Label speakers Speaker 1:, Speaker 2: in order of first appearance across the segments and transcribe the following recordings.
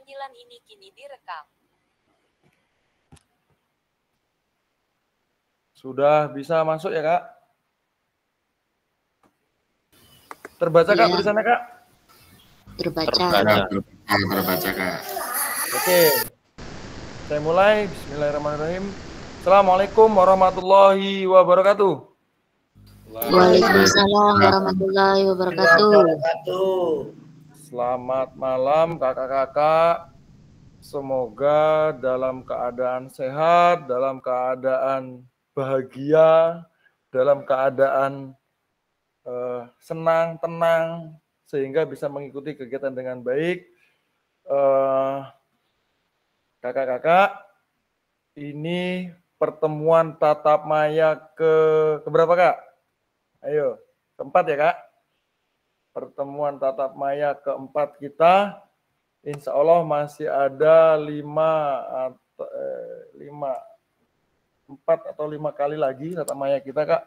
Speaker 1: panggilan ini kini direkam.
Speaker 2: Sudah bisa masuk ya, Kak? Terbaca, Kak, tulisannya, Kak?
Speaker 3: Terbaca, Kak.
Speaker 2: Oke. Saya mulai. Bismillahirrahmanirrahim. Assalamualaikum warahmatullahi wabarakatuh.
Speaker 3: Waalaikumsalam warahmatullahi wabarakatuh.
Speaker 2: Selamat malam, kakak-kakak. Semoga dalam keadaan sehat, dalam keadaan bahagia, dalam keadaan senang, tenang, sehingga bisa mengikuti kegiatan dengan baik. Kakak-kakak, ini pertemuan tatap maya keberapa, Kak? Ayo, keempat ya, Kak? Pertemuan tatap maya keempat kita. Insya Allah masih ada 4 atau 5 kali lagi tatap maya kita, Kak.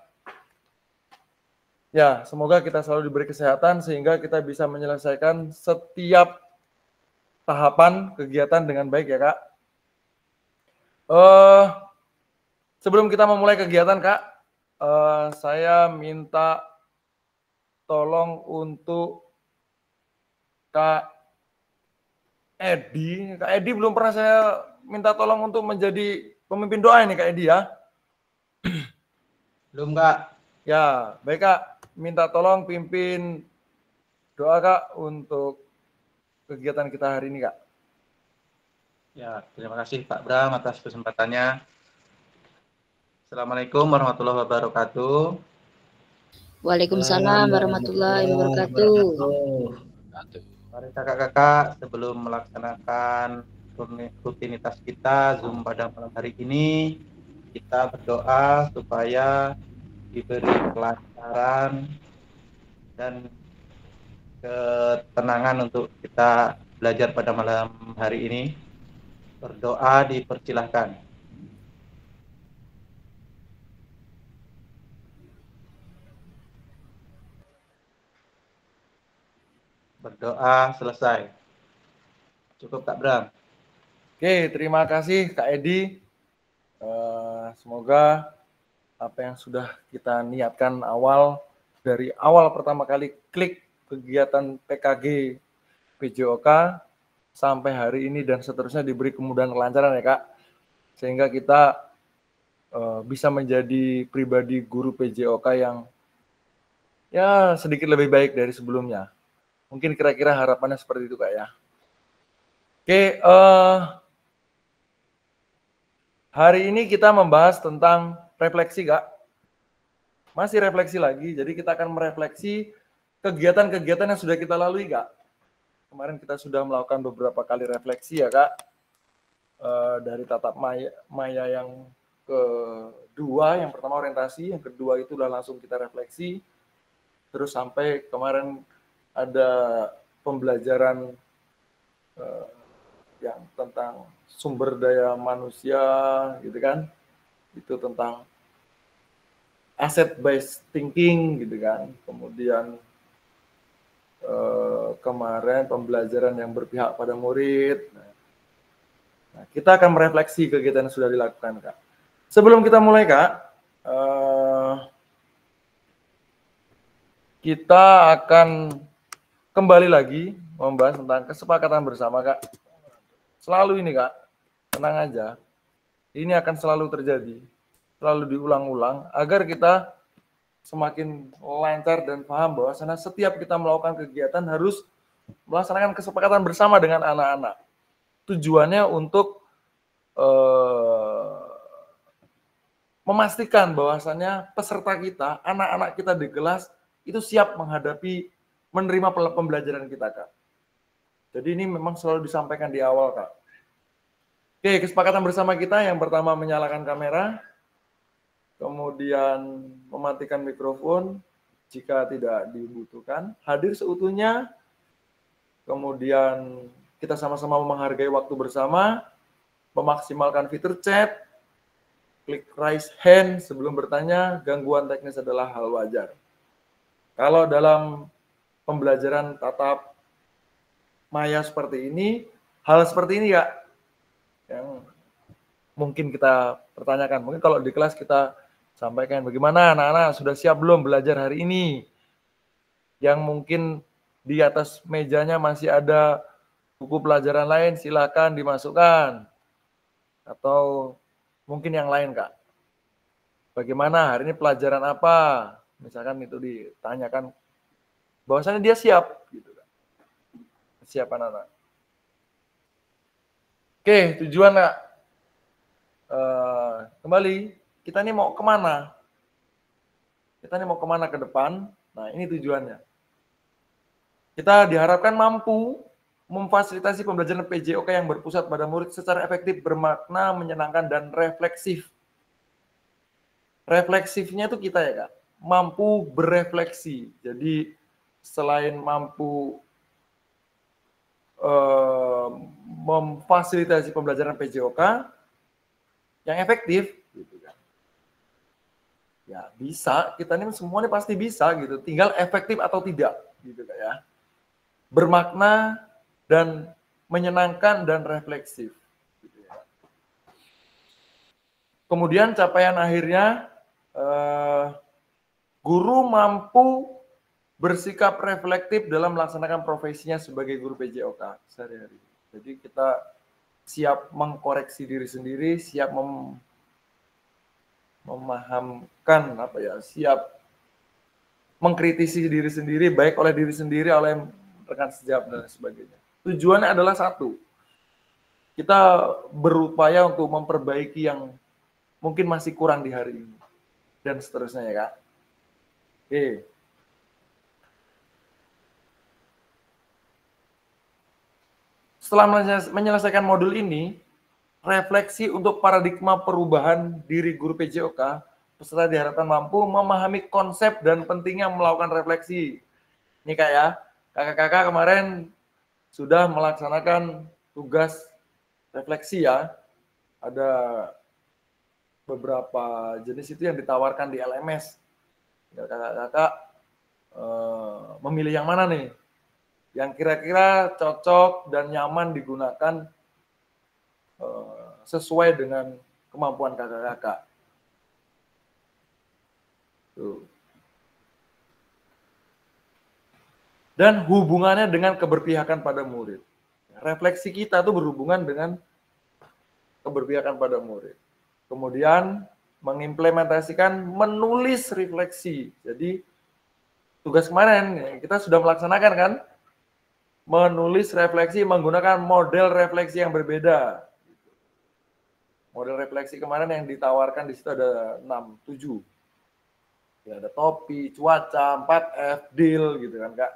Speaker 2: Ya, semoga kita selalu diberi kesehatan sehingga kita bisa menyelesaikan setiap tahapan kegiatan dengan baik ya, Kak. Sebelum kita memulai kegiatan, Kak, saya minta tolong untuk Kak Edi. Kak Edi belum pernah saya minta tolong untuk menjadi pemimpin doa ini, Kak Edi ya.
Speaker 4: Belum, Kak.
Speaker 2: Ya, baik, Kak. Minta tolong pimpin doa, Kak, untuk kegiatan kita hari ini, Kak.
Speaker 4: Ya, terima kasih Pak Bram atas kesempatannya. Assalamualaikum warahmatullahi wabarakatuh.
Speaker 3: Waalaikumsalam warahmatullahi wabarakatuh.
Speaker 4: Mari kakak-kakak, sebelum melaksanakan rutinitas kita Zoom pada malam hari ini, kita berdoa supaya diberi kelancaran dan ketenangan untuk kita belajar pada malam hari ini. Berdoa dipersilahkan. Berdoa selesai. Cukup, Kak Bram.
Speaker 2: Oke, terima kasih Kak Edi. Semoga apa yang sudah kita niatkan dari awal pertama kali klik kegiatan PKG PJOK sampai hari ini dan seterusnya diberi kemudahan kelancaran ya, Kak. Sehingga kita bisa menjadi pribadi guru PJOK yang ya sedikit lebih baik dari sebelumnya. Mungkin kira-kira harapannya seperti itu, Kak ya. Oke, hari ini kita membahas tentang refleksi, Kak. Masih refleksi lagi, jadi kita akan merefleksi kegiatan-kegiatan yang sudah kita lalui, Kak. Kemarin kita sudah melakukan beberapa kali refleksi ya, Kak. Dari tatap maya yang kedua, yang pertama orientasi, yang kedua itu udah langsung kita refleksi. Terus sampai kemarin ada pembelajaran yang tentang sumber daya manusia gitu kan, itu tentang asset based thinking gitu kan, kemudian kemarin pembelajaran yang berpihak pada murid. Nah, kita akan merefleksi kegiatan yang sudah dilakukan, Kak. Sebelum kita mulai, Kak, kita akan kembali lagi membahas tentang kesepakatan bersama, Kak. Selalu ini, Kak, tenang aja. Ini akan selalu terjadi, selalu diulang-ulang, agar kita semakin lancar dan paham bahwa setiap kita melakukan kegiatan harus melaksanakan kesepakatan bersama dengan anak-anak. Tujuannya untuk memastikan bahwasannya peserta kita, anak-anak kita di kelas, itu siap menerima pembelajaran kita, Kak. Jadi ini memang selalu disampaikan di awal, Kak. Oke, kesepakatan bersama kita yang pertama menyalakan kamera, kemudian mematikan mikrofon jika tidak dibutuhkan, hadir seutuhnya, kemudian kita sama-sama menghargai waktu bersama, memaksimalkan fitur chat, klik raise hand sebelum bertanya, gangguan teknis adalah hal wajar. Kalau dalam pembelajaran tatap maya seperti ini, hal seperti ini ya yang mungkin kita pertanyakan. Mungkin kalau di kelas kita sampaikan bagaimana anak-anak sudah siap belum belajar hari ini? Yang mungkin di atas mejanya masih ada buku pelajaran lain, silakan dimasukkan. Atau mungkin yang lain, Kak. Bagaimana hari ini pelajaran apa? Misalkan itu ditanyakan, bahwasannya dia siap. Gitu. Siap anak-anak. Oke, tujuan, Kak. Kembali, kita ini mau kemana? Kita ini mau kemana ke depan? Nah, ini tujuannya. Kita diharapkan mampu memfasilitasi pembelajaran PJOK yang berpusat pada murid secara efektif, bermakna, menyenangkan, dan refleksif. Refleksifnya itu kita ya, Kak. Mampu berefleksi. Jadi, selain mampu memfasilitasi pembelajaran PJOK yang efektif, gitu kan. Ya bisa, kita ini semuanya pasti bisa gitu. Tinggal efektif atau tidak, gitu kan ya. Bermakna dan menyenangkan dan refleksif. Gitu ya. Kemudian capaian akhirnya guru mampu bersikap reflektif dalam melaksanakan profesinya sebagai guru PJOK sehari-hari. Jadi kita siap mengkoreksi diri sendiri, siap memahamkan siap mengkritisi diri sendiri, baik oleh diri sendiri, oleh rekan sejawat dan sebagainya. Tujuannya adalah satu, kita berupaya untuk memperbaiki yang mungkin masih kurang di hari ini dan seterusnya ya, Kak. Oke. Setelah menyelesaikan modul ini, refleksi untuk paradigma perubahan diri guru PJOK, peserta diharapkan mampu memahami konsep dan pentingnya melakukan refleksi. Ini Kak ya, kakak-kakak kemarin sudah melaksanakan tugas refleksi ya. Ada beberapa jenis itu yang ditawarkan di LMS. Kakak-kakak memilih yang mana nih? Yang kira-kira cocok dan nyaman digunakan sesuai dengan kemampuan kakak-kakak. Dan hubungannya dengan keberpihakan pada murid. Refleksi kita tuh berhubungan dengan keberpihakan pada murid. Kemudian mengimplementasikan menulis refleksi. Jadi tugas kemarin kita sudah melaksanakan kan? Menulis refleksi menggunakan model refleksi yang berbeda. Model refleksi kemarin yang ditawarkan di situ ada 6, 7. Ya, ada topi, cuaca, 4F, deal gitu kan, Kak.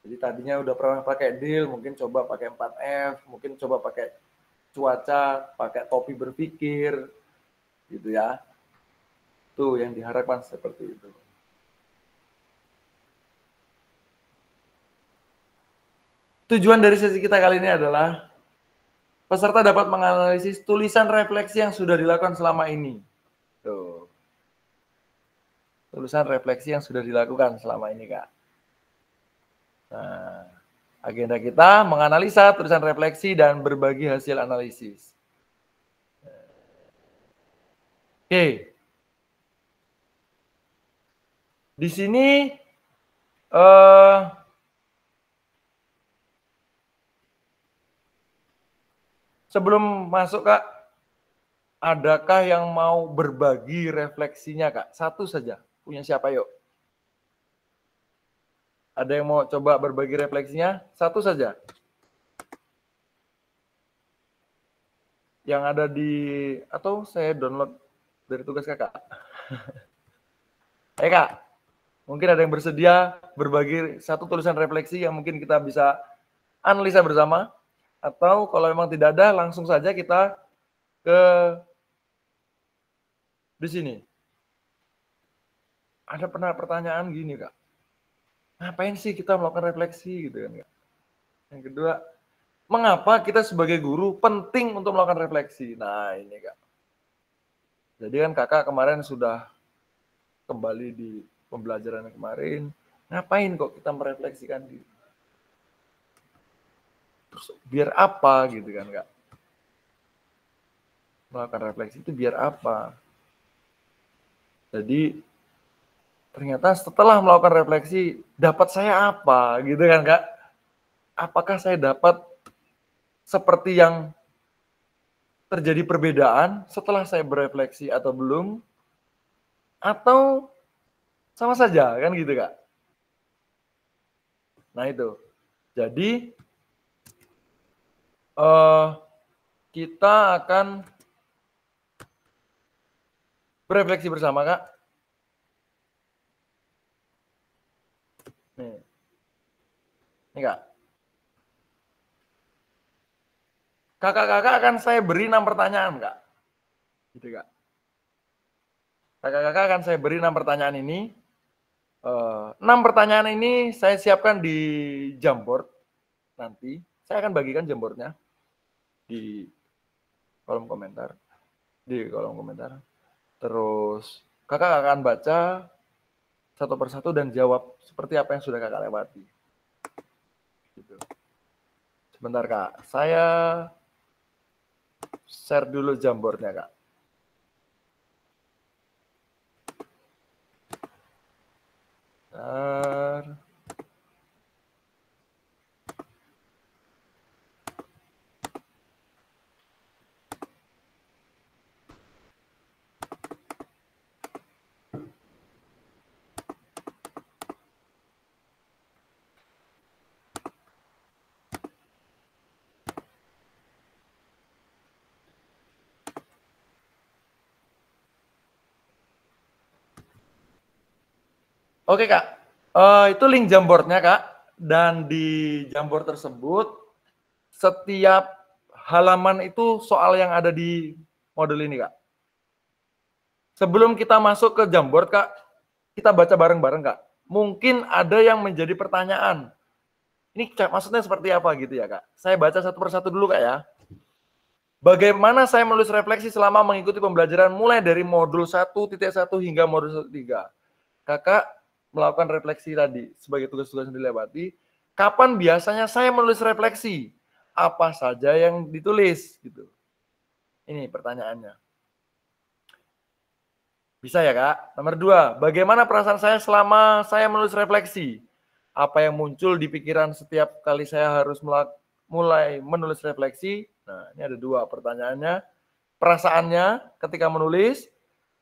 Speaker 2: Jadi tadinya udah pernah pakai deal, mungkin coba pakai 4F, mungkin coba pakai cuaca, pakai topi berpikir, gitu ya. Tuh yang diharapkan seperti itu. Tujuan dari sesi kita kali ini adalah peserta dapat menganalisis tulisan refleksi yang sudah dilakukan selama ini. Tuh. Tulisan refleksi yang sudah dilakukan selama ini, Kak. Nah, agenda kita menganalisa tulisan refleksi dan berbagi hasil analisis. Oke. Di sini sebelum masuk, Kak, adakah yang mau berbagi refleksinya, Kak? Satu saja. Punya siapa, yuk? Ada yang mau coba berbagi refleksinya? Satu saja. Yang ada di, atau saya download dari tugas kakak. Kak, mungkin ada yang bersedia berbagi satu tulisan refleksi yang mungkin kita bisa analisa bersama. Atau kalau memang tidak ada, langsung saja kita ke di sini. Ada pernah pertanyaan gini, Kak. Ngapain sih kita melakukan refleksi gitu kan, Kak? Yang kedua, mengapa kita sebagai guru penting untuk melakukan refleksi? Nah, ini, Kak. Jadi kan kakak kemarin sudah kembali di pembelajaran kemarin. Ngapain kok kita merefleksikan diri? Terus biar apa gitu kan Kak? Melakukan refleksi itu biar apa? Jadi ternyata setelah melakukan refleksi, dapat saya apa gitu kan Kak? Apakah saya dapat seperti yang terjadi perbedaan setelah saya berefleksi atau belum? Atau sama saja kan gitu Kak? Nah itu. Jadi kita akan berefleksi bersama Kak. Nih. Ini Kak. Kakak-kakak akan saya beri 6 pertanyaan Kak. Gitu Kak. Kakak-kakak akan saya beri 6 pertanyaan ini. 6 pertanyaan ini saya siapkan di Jamboard nanti. Saya akan bagikan Jamboardnya di kolom komentar. Terus kakak akan baca satu persatu dan jawab seperti apa yang sudah kakak lewati. Gitu. Sebentar Kak, saya share dulu Jamboardnya Kak. Oke Kak, itu link Jamboardnya Kak, dan di Jamboard tersebut setiap halaman itu soal yang ada di modul ini Kak. Sebelum kita masuk ke Jamboard Kak, kita baca bareng-bareng Kak. Mungkin ada yang menjadi pertanyaan, ini maksudnya seperti apa gitu ya Kak. Saya baca satu persatu dulu Kak ya. Bagaimana saya menulis refleksi selama mengikuti pembelajaran mulai dari modul 1.1 hingga modul 1.3. Kakak melakukan refleksi tadi sebagai tugas-tugas yang dilewati. Kapan biasanya saya menulis refleksi? Apa saja yang ditulis? Gitu. Ini pertanyaannya. Bisa ya Kak? Nomor 2, bagaimana perasaan saya selama saya menulis refleksi? Apa yang muncul di pikiran setiap kali saya harus mulai menulis refleksi? Nah, ini ada 2 pertanyaannya. Perasaannya ketika menulis,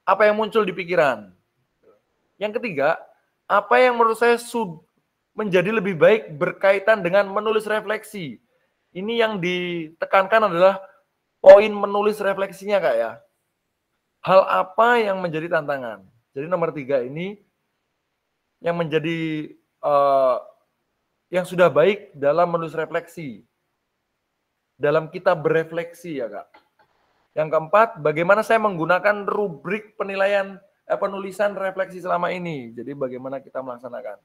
Speaker 2: apa yang muncul di pikiran? Yang ketiga, apa yang menurut saya menjadi lebih baik berkaitan dengan menulis refleksi? Ini yang ditekankan adalah poin menulis refleksinya Kak ya. Hal apa yang menjadi tantangan? Jadi nomor 3 ini yang menjadi yang sudah baik dalam menulis refleksi. Dalam kita berefleksi ya Kak. Yang keempat, bagaimana saya menggunakan rubrik penilaian penulisan refleksi selama ini. Jadi bagaimana kita melaksanakan.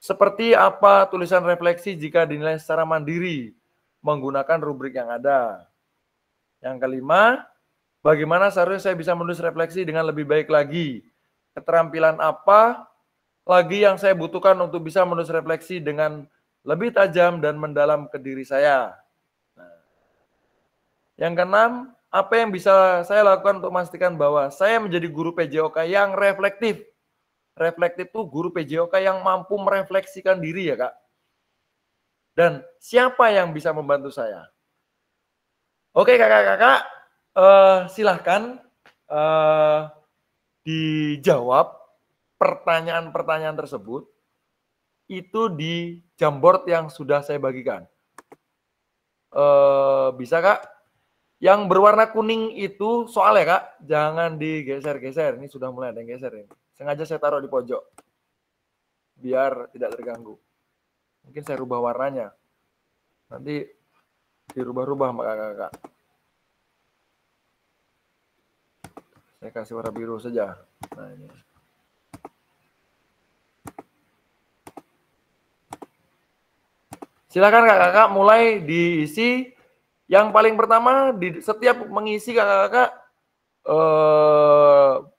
Speaker 2: Seperti apa tulisan refleksi jika dinilai secara mandiri menggunakan rubrik yang ada. Yang kelima, bagaimana seharusnya saya bisa menulis refleksi dengan lebih baik lagi. Keterampilan apa lagi yang saya butuhkan untuk bisa menulis refleksi dengan lebih tajam dan mendalam ke diri saya. Nah. Yang keenam, apa yang bisa saya lakukan untuk memastikan bahwa saya menjadi guru PJOK yang reflektif. Reflektif itu guru PJOK yang mampu merefleksikan diri ya Kak. Dan siapa yang bisa membantu saya? Oke kakak-kakak, silahkan dijawab pertanyaan-pertanyaan tersebut itu di Jamboard yang sudah saya bagikan. Bisa Kak? Yang berwarna kuning itu soalnya Kak, jangan digeser-geser. Ini sudah mulai ada yang geser ini. Sengaja saya taruh di pojok. Biar tidak terganggu. Mungkin saya rubah warnanya. Nanti dirubah-rubah sama kakak-kakak. Saya kasih warna biru saja. Nah ini. Silakan kakak-kakak mulai diisi. Yang paling pertama, di setiap mengisi kakak-kakak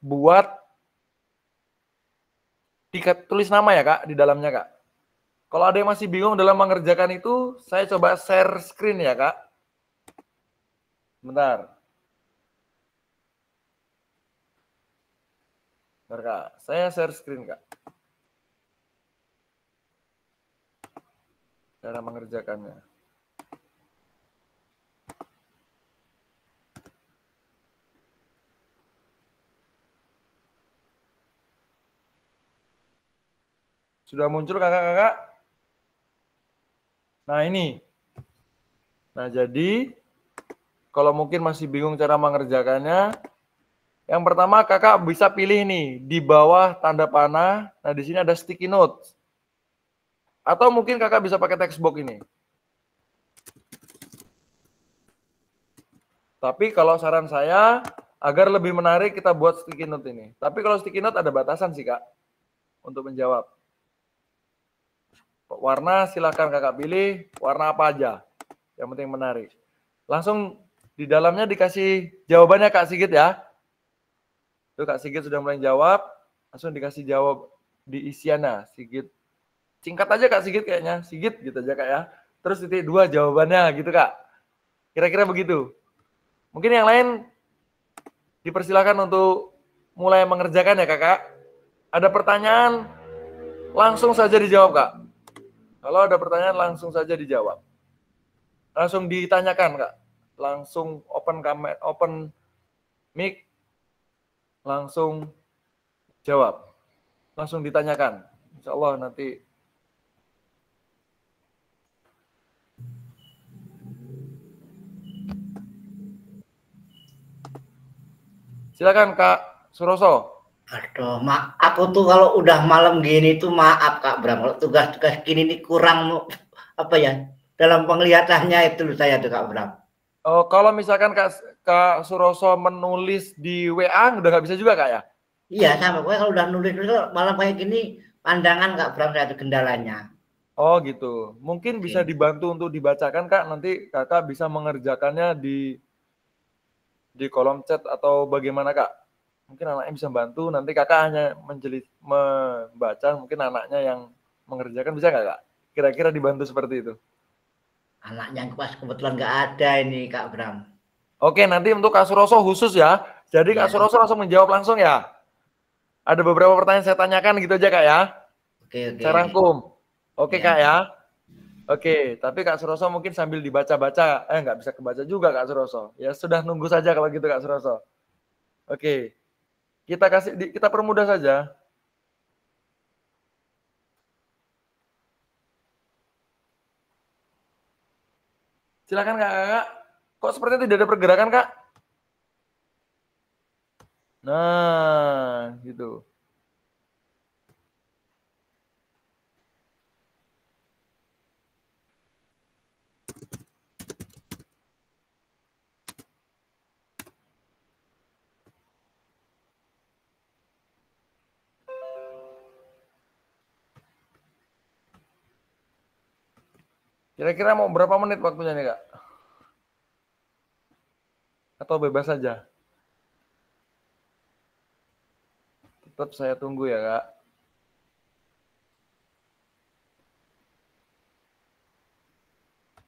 Speaker 2: buat tulis nama ya Kak, di dalamnya Kak. Kalau ada yang masih bingung dalam mengerjakan itu, saya coba share screen ya, Kak. Bentar. Bentar, Kak. Saya share screen, Kak. Cara mengerjakannya. Sudah muncul kakak-kakak? Nah ini. Nah jadi, kalau mungkin masih bingung cara mengerjakannya, yang pertama kakak bisa pilih nih, di bawah tanda panah, nah di sini ada sticky notes. Atau mungkin kakak bisa pakai text box ini. Tapi kalau saran saya, agar lebih menarik kita buat sticky note ini. Tapi kalau sticky note ada batasan sih kak, untuk menjawab. Warna silahkan kakak pilih, warna apa aja. Yang penting menarik. Langsung di dalamnya dikasih jawabannya Kak Sigit ya. Tuh Kak Sigit sudah mulai jawab, langsung dikasih jawab di isiannya. Sigit. Singkat aja Kak Sigit kayaknya, Sigit gitu aja Kak ya. Terus titik 2 jawabannya gitu Kak. Kira-kira begitu. Mungkin yang lain dipersilakan untuk mulai mengerjakan ya Kakak. Ada pertanyaan, langsung saja dijawab Kak. Kalau ada pertanyaan langsung saja dijawab. Langsung ditanyakan Kak. Langsung open kamera, open mic, langsung jawab. Langsung ditanyakan. Insya Allah nanti. Silakan Kak Suroso.
Speaker 1: Aduh, aku tuh kalau udah malam gini tuh maaf Kak Bram, kalau tugas-tugas gini nih kurang apa ya dalam penglihatannya itu saya tuh Kak Bram.
Speaker 2: Oh, kalau misalkan Kak Suroso menulis di WA udah nggak bisa juga Kak ya?
Speaker 1: Iya sama, pokoknya kalau udah nulis malam kayak gini pandangan Kak Bram saya tuh kendalanya.
Speaker 2: Oh gitu. Mungkin bisa
Speaker 1: Oke.
Speaker 2: dibantu untuk dibacakan Kak. Nanti Kakak bisa mengerjakannya di kolom chat atau bagaimana Kak? Mungkin anaknya bisa bantu. Nanti Kakak hanya membaca. Mungkin anaknya yang mengerjakan bisa nggak Kak? Kira-kira dibantu seperti itu.
Speaker 1: Anaknya pas kebetulan nggak ada ini Kak Bram.
Speaker 2: Oke, nanti untuk Kak Suroso khusus ya. Jadi Kak
Speaker 1: Ya.
Speaker 2: Suroso langsung menjawab langsung ya. Ada beberapa pertanyaan saya tanyakan gitu aja Kak ya.
Speaker 1: Oke.
Speaker 2: Saya rangkum. Oke
Speaker 1: Ya.
Speaker 2: Kak ya. Oke, tapi Kak Suroso mungkin sambil dibaca-baca. Nggak bisa kebaca juga Kak Suroso. Ya sudah nunggu saja kalau gitu Kak Suroso. Oke, kita permudah saja. Silakan Kak. Kok sepertinya tidak ada pergerakan Kak? Nah, gitu. Kira-kira mau berapa menit waktunya nih Kak? Atau bebas saja? Tetap saya tunggu ya Kak.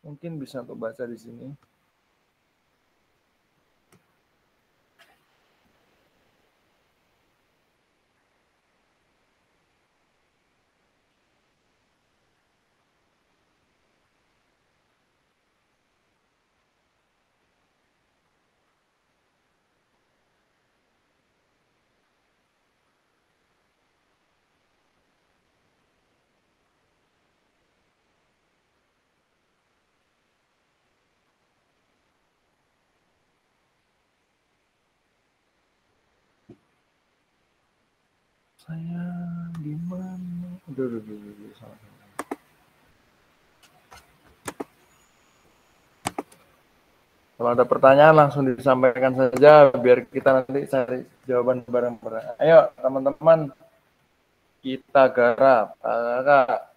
Speaker 2: Mungkin bisa untuk baca di sini. Saya gimana? Aduh. Salah. Kalau ada pertanyaan langsung disampaikan saja biar kita nanti cari jawaban bareng-bareng. Ayo teman-teman, kita garap. Kakak.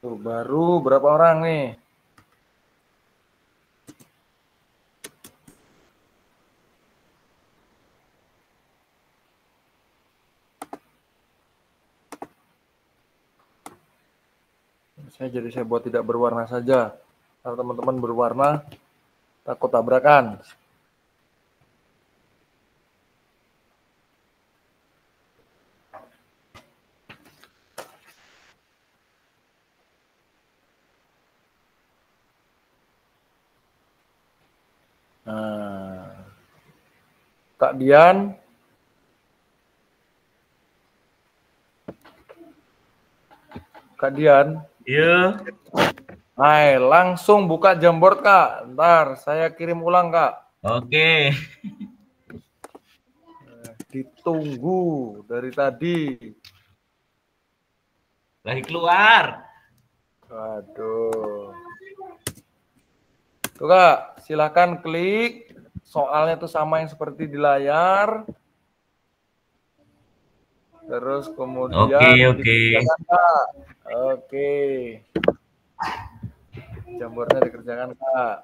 Speaker 2: Tuh, baru berapa orang nih? Saya buat tidak berwarna saja. Kalau teman-teman berwarna, takut tabrakan. Nah, Kak Dian,
Speaker 5: Iya.
Speaker 2: hai, langsung buka Jamboard Kak. Ntar saya kirim ulang Kak.
Speaker 5: Oke.
Speaker 2: Ditunggu dari tadi.
Speaker 5: Lagi keluar.
Speaker 2: Waduh. Tuh Kak, silakan klik. Soalnya tuh sama yang seperti di layar. Terus kemudian
Speaker 5: Oke.
Speaker 2: dikerjakan Kak. Oke. Jambornya dikerjakan Kak.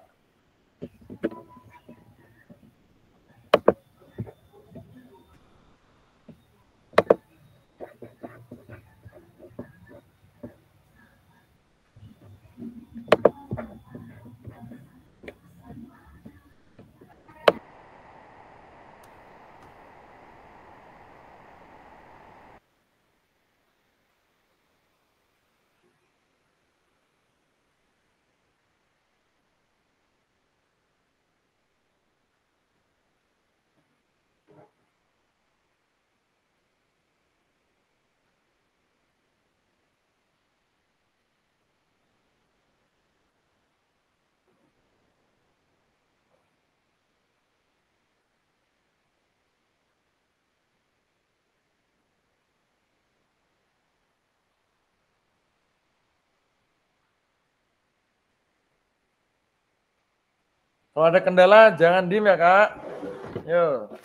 Speaker 2: Kalau ada kendala jangan diem ya Kak. Yuk.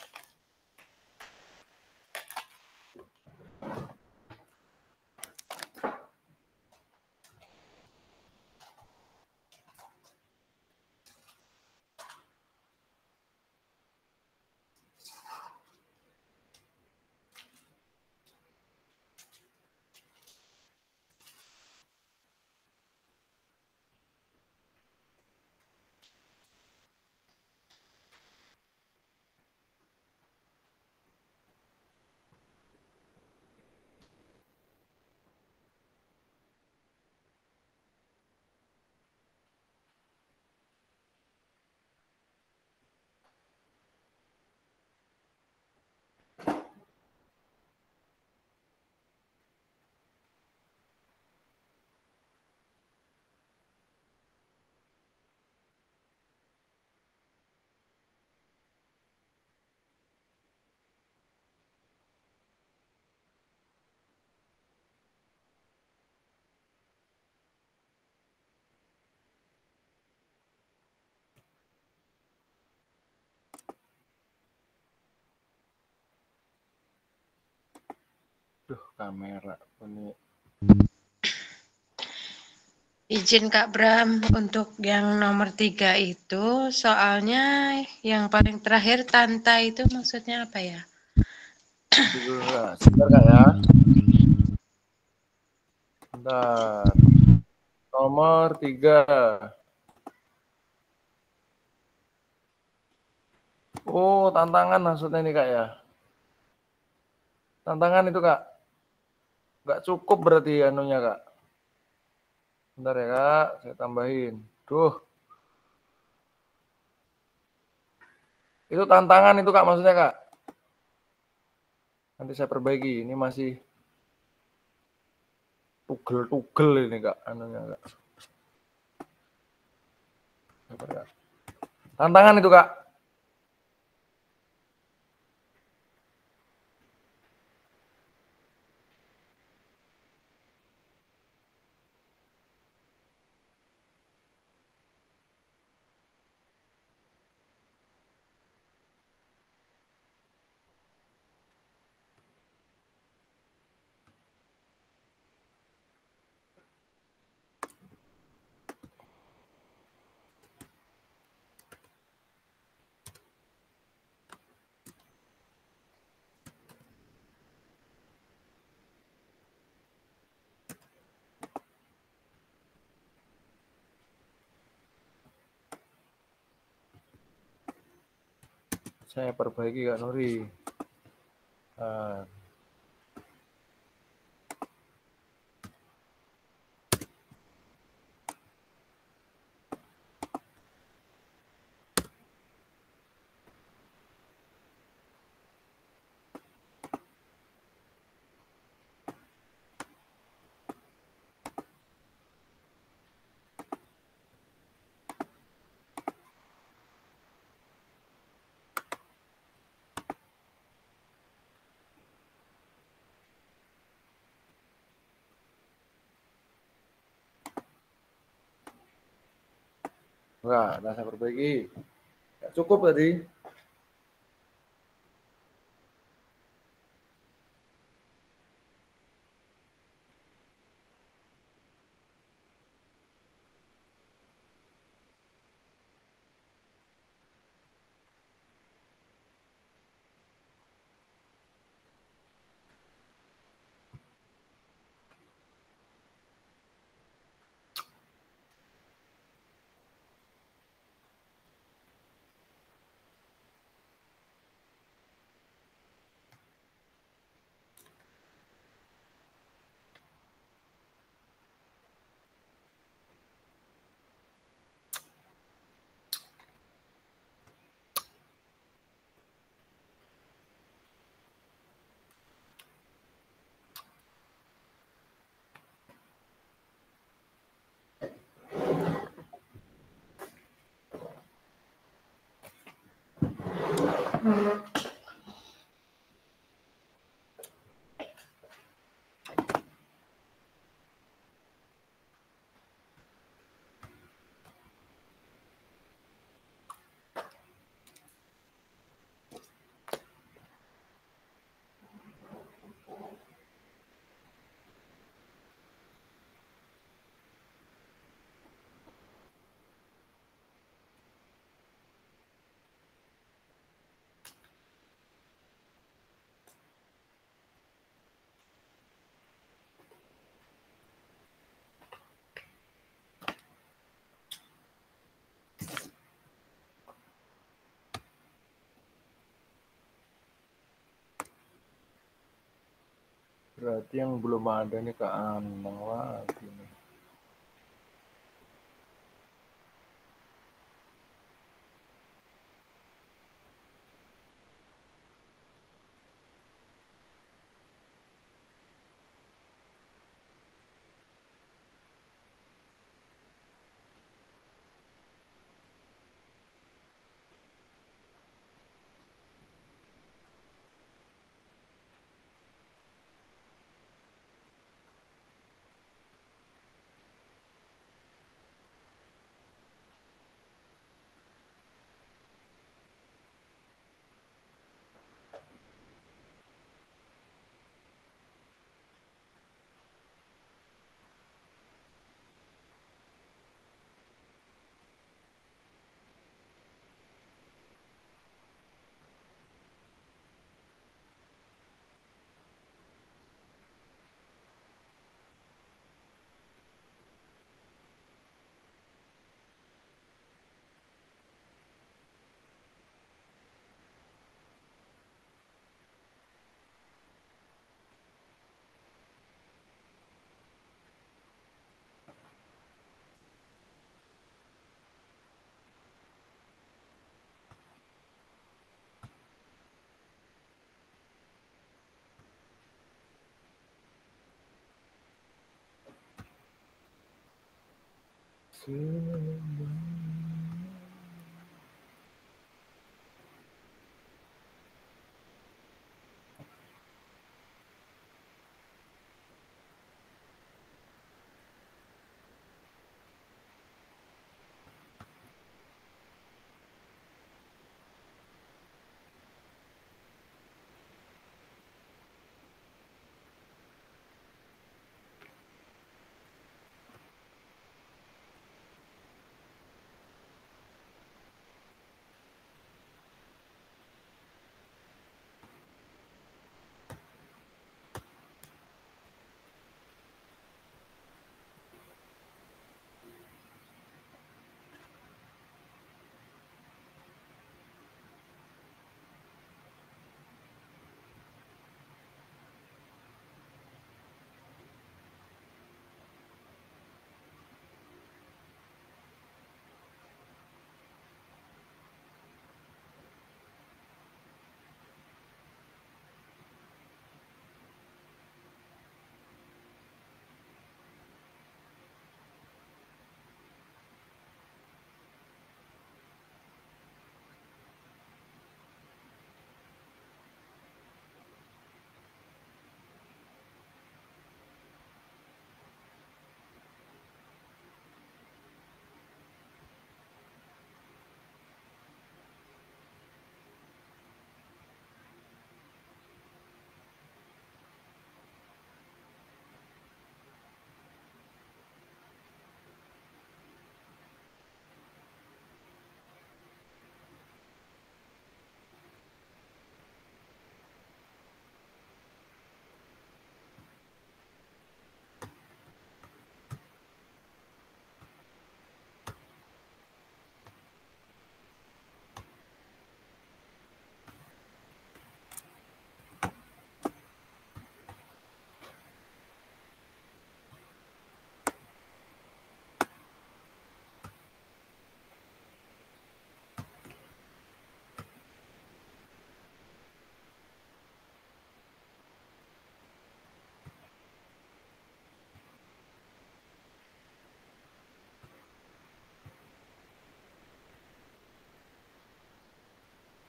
Speaker 2: Duh, kamera ini.
Speaker 6: Izin Kak Bram, untuk yang nomor 3 itu, soalnya yang paling terakhir Tanta itu maksudnya apa ya?
Speaker 2: Sebentar Kak ya. Bentar. Nomor 3. Oh, tantangan maksudnya nih Kak ya. Tantangan itu Kak. Nggak cukup berarti anunya Kak. Bentar ya Kak, saya tambahin. Duh. Itu tantangan itu Kak maksudnya Kak. Nanti saya perbaiki. Ini masih tugel-tugel ini Kak anunya Kak. Tantangan itu Kak. Saya perbaiki Kak Nuri. Enggak, udah saya perbaiki. Nggak cukup tadi. Berarti yang belum ada nih Kak Anang lagi nih.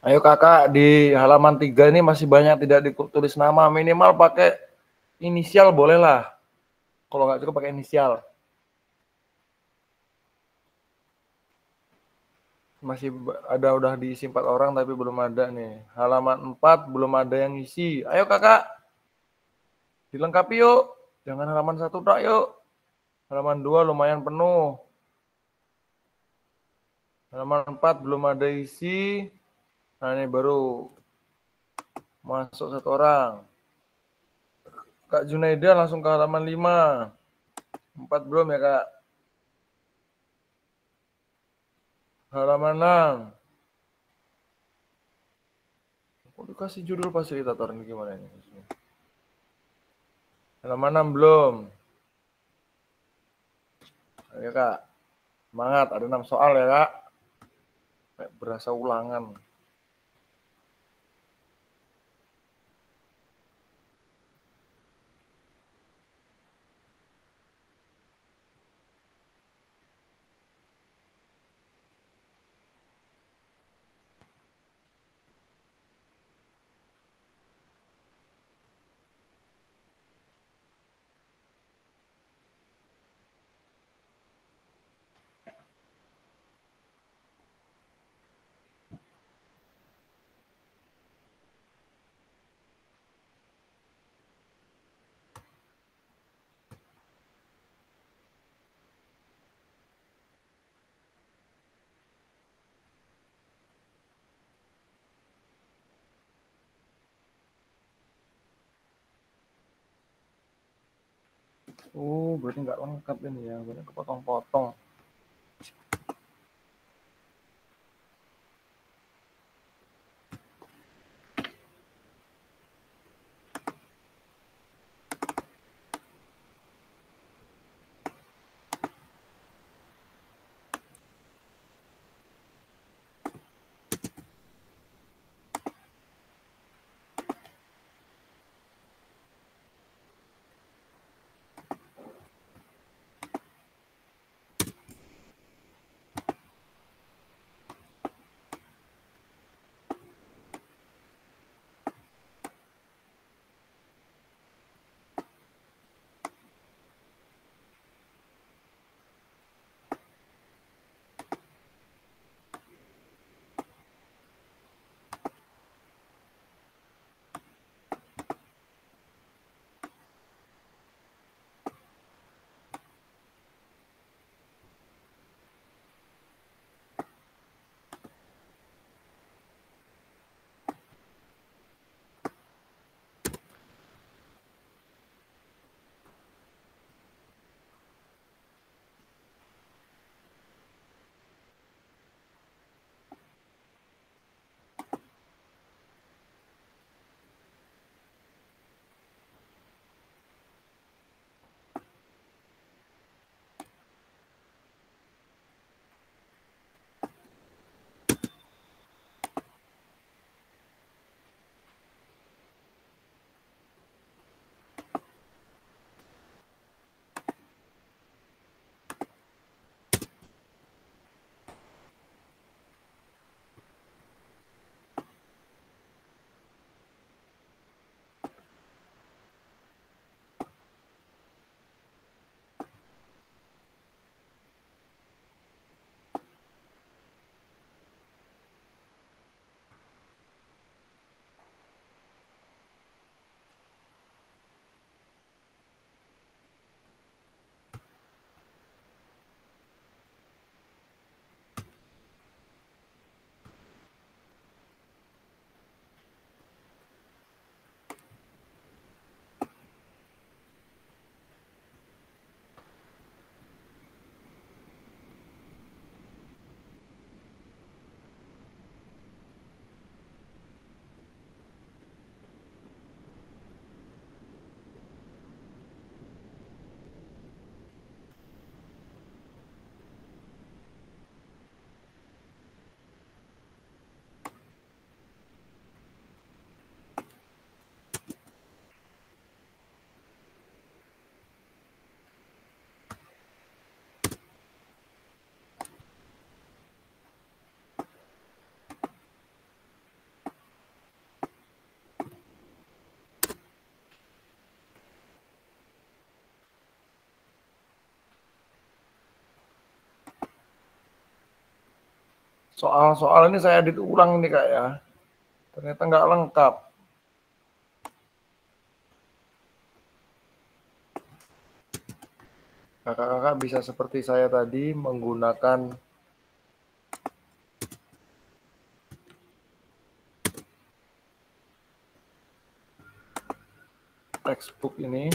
Speaker 2: Ayo kakak, di halaman 3 ini masih banyak tidak ditulis nama, minimal pakai inisial boleh lah. Kalau nggak cukup pakai inisial. Masih ada udah diisi 4 orang tapi belum ada nih. Halaman 4 belum ada yang isi. Ayo kakak, dilengkapi yuk. Jangan halaman 1 tak yuk. Halaman 2 lumayan penuh. Halaman 4 belum ada isi. Nah ini baru masuk 1 orang. Kak Junaida langsung ke halaman 5. 4 belum ya kak? Halaman 6. Kok dikasih judul fasilitator ini gimana ini? Halaman 6 belum. Ayo kak. Semangat, ada 6 soal ya kak. Kayak berasa ulangan. Berarti nggak lengkap ini ya, banyak kepotong-potong. Soal-soal ini saya edit ulang ini Kak ya. Ternyata nggak lengkap. Kakak-kakak bisa seperti saya tadi menggunakan textbook ini.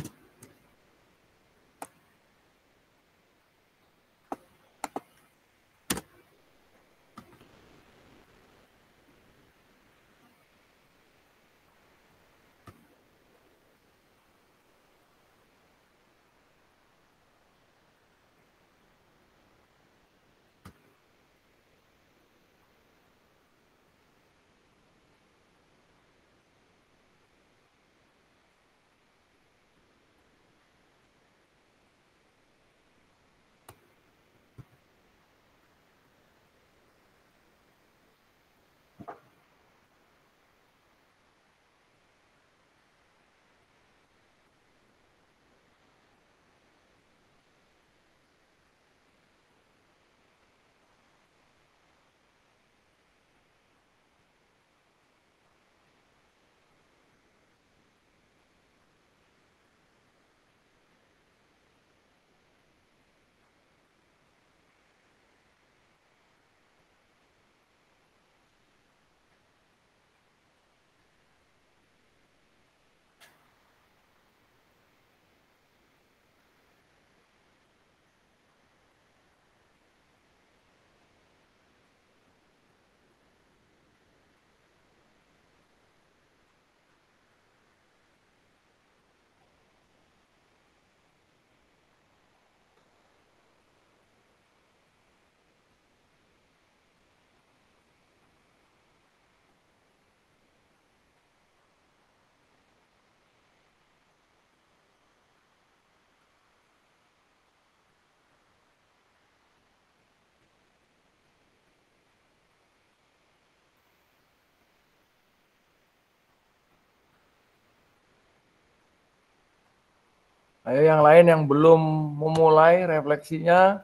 Speaker 2: Ayo yang lain yang belum memulai refleksinya,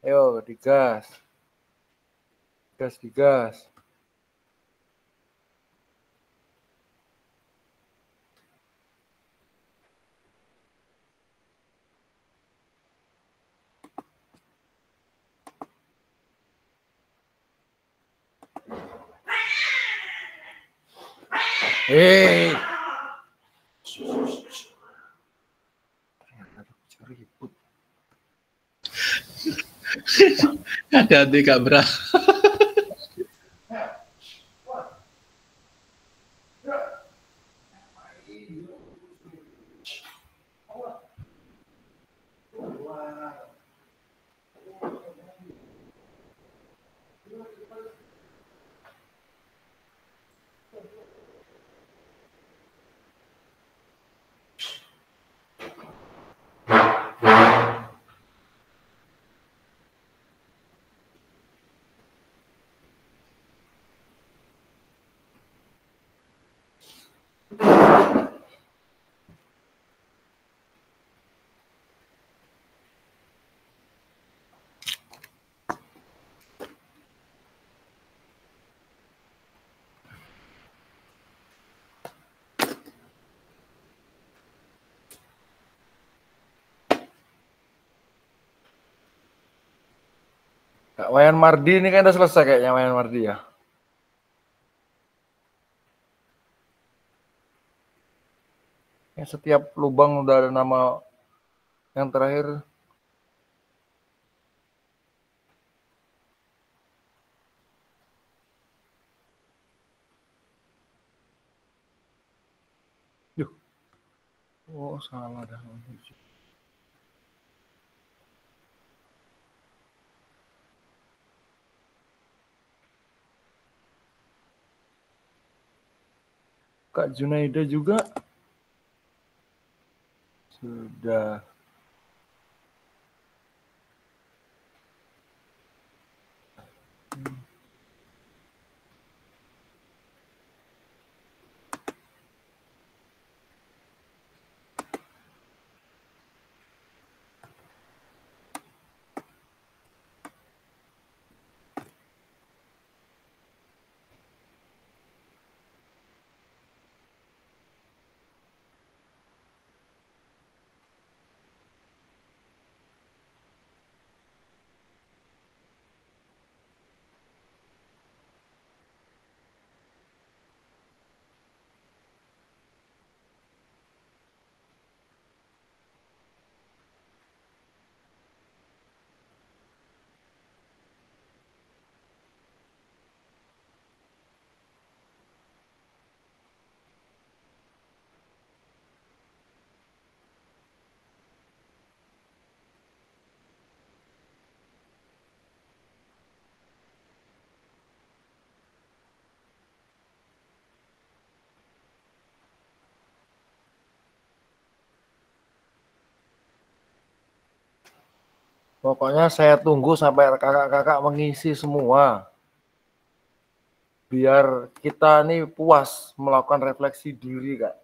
Speaker 2: ayo digas. Digas. Hei. Ribut.
Speaker 7: Hati-hati Kak Bra.
Speaker 2: Kak Wayan Mardi ini kan udah selesai kayaknya Wayan Mardi ya. Ya, setiap lubang udah ada nama yang terakhir. Yuh. Oh, salah dah. Kak Junaida juga sudah. Pokoknya saya tunggu sampai kakak-kakak mengisi semua. Biar kita nih puas melakukan refleksi diri, Kak.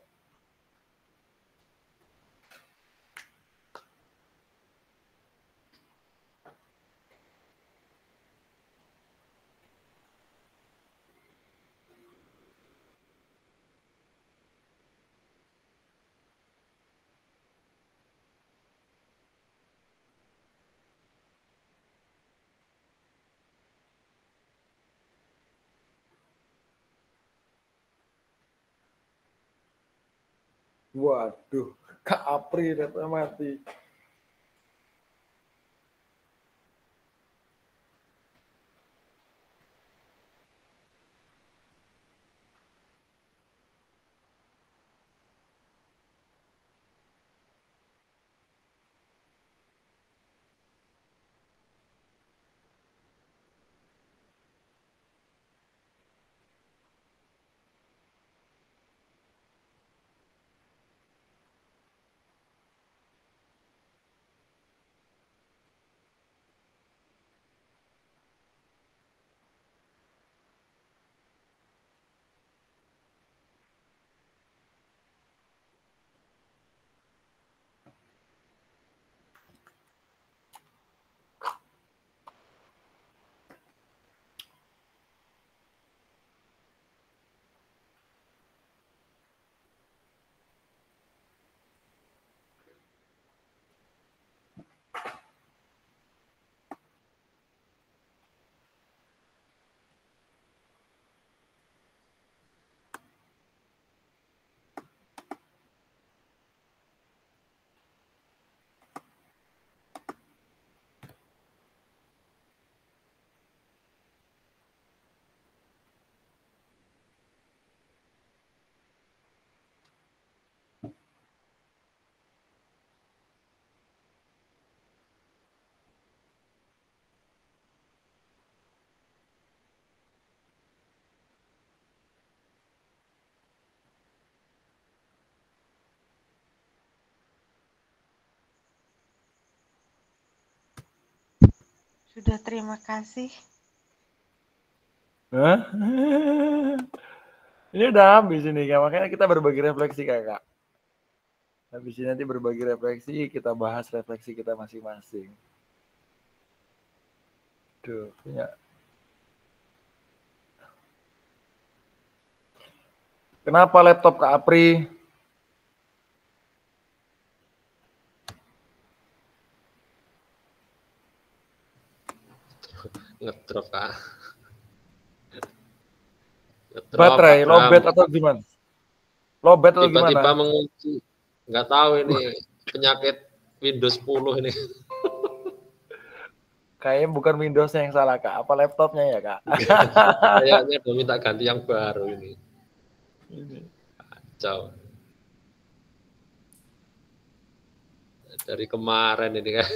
Speaker 2: Waduh, Kak Apri data mati.
Speaker 6: Sudah, terima kasih.
Speaker 2: Hah? Ini udah habis ini, Kak. Makanya kita berbagi refleksi, Kakak. Habis ini nanti berbagi refleksi, kita bahas refleksi kita masing-masing. Duh, punya. Kenapa laptop Kak Apri?
Speaker 8: Ngedrop, Kak. Ngedrop,
Speaker 2: Baterai,
Speaker 8: Kak
Speaker 2: lowbat
Speaker 8: Bram.
Speaker 2: atau gimana? Lowbat atau
Speaker 8: Tiba-tiba
Speaker 2: gimana?
Speaker 8: mengunci. Nggak tahu ini penyakit Windows 10 ini.
Speaker 2: Kayaknya bukan Windows-nya yang salah, Kak. Apa laptopnya ya, Kak?
Speaker 8: Kayaknya udah minta ganti yang baru ini. Kacau. Dari kemarin ini kan.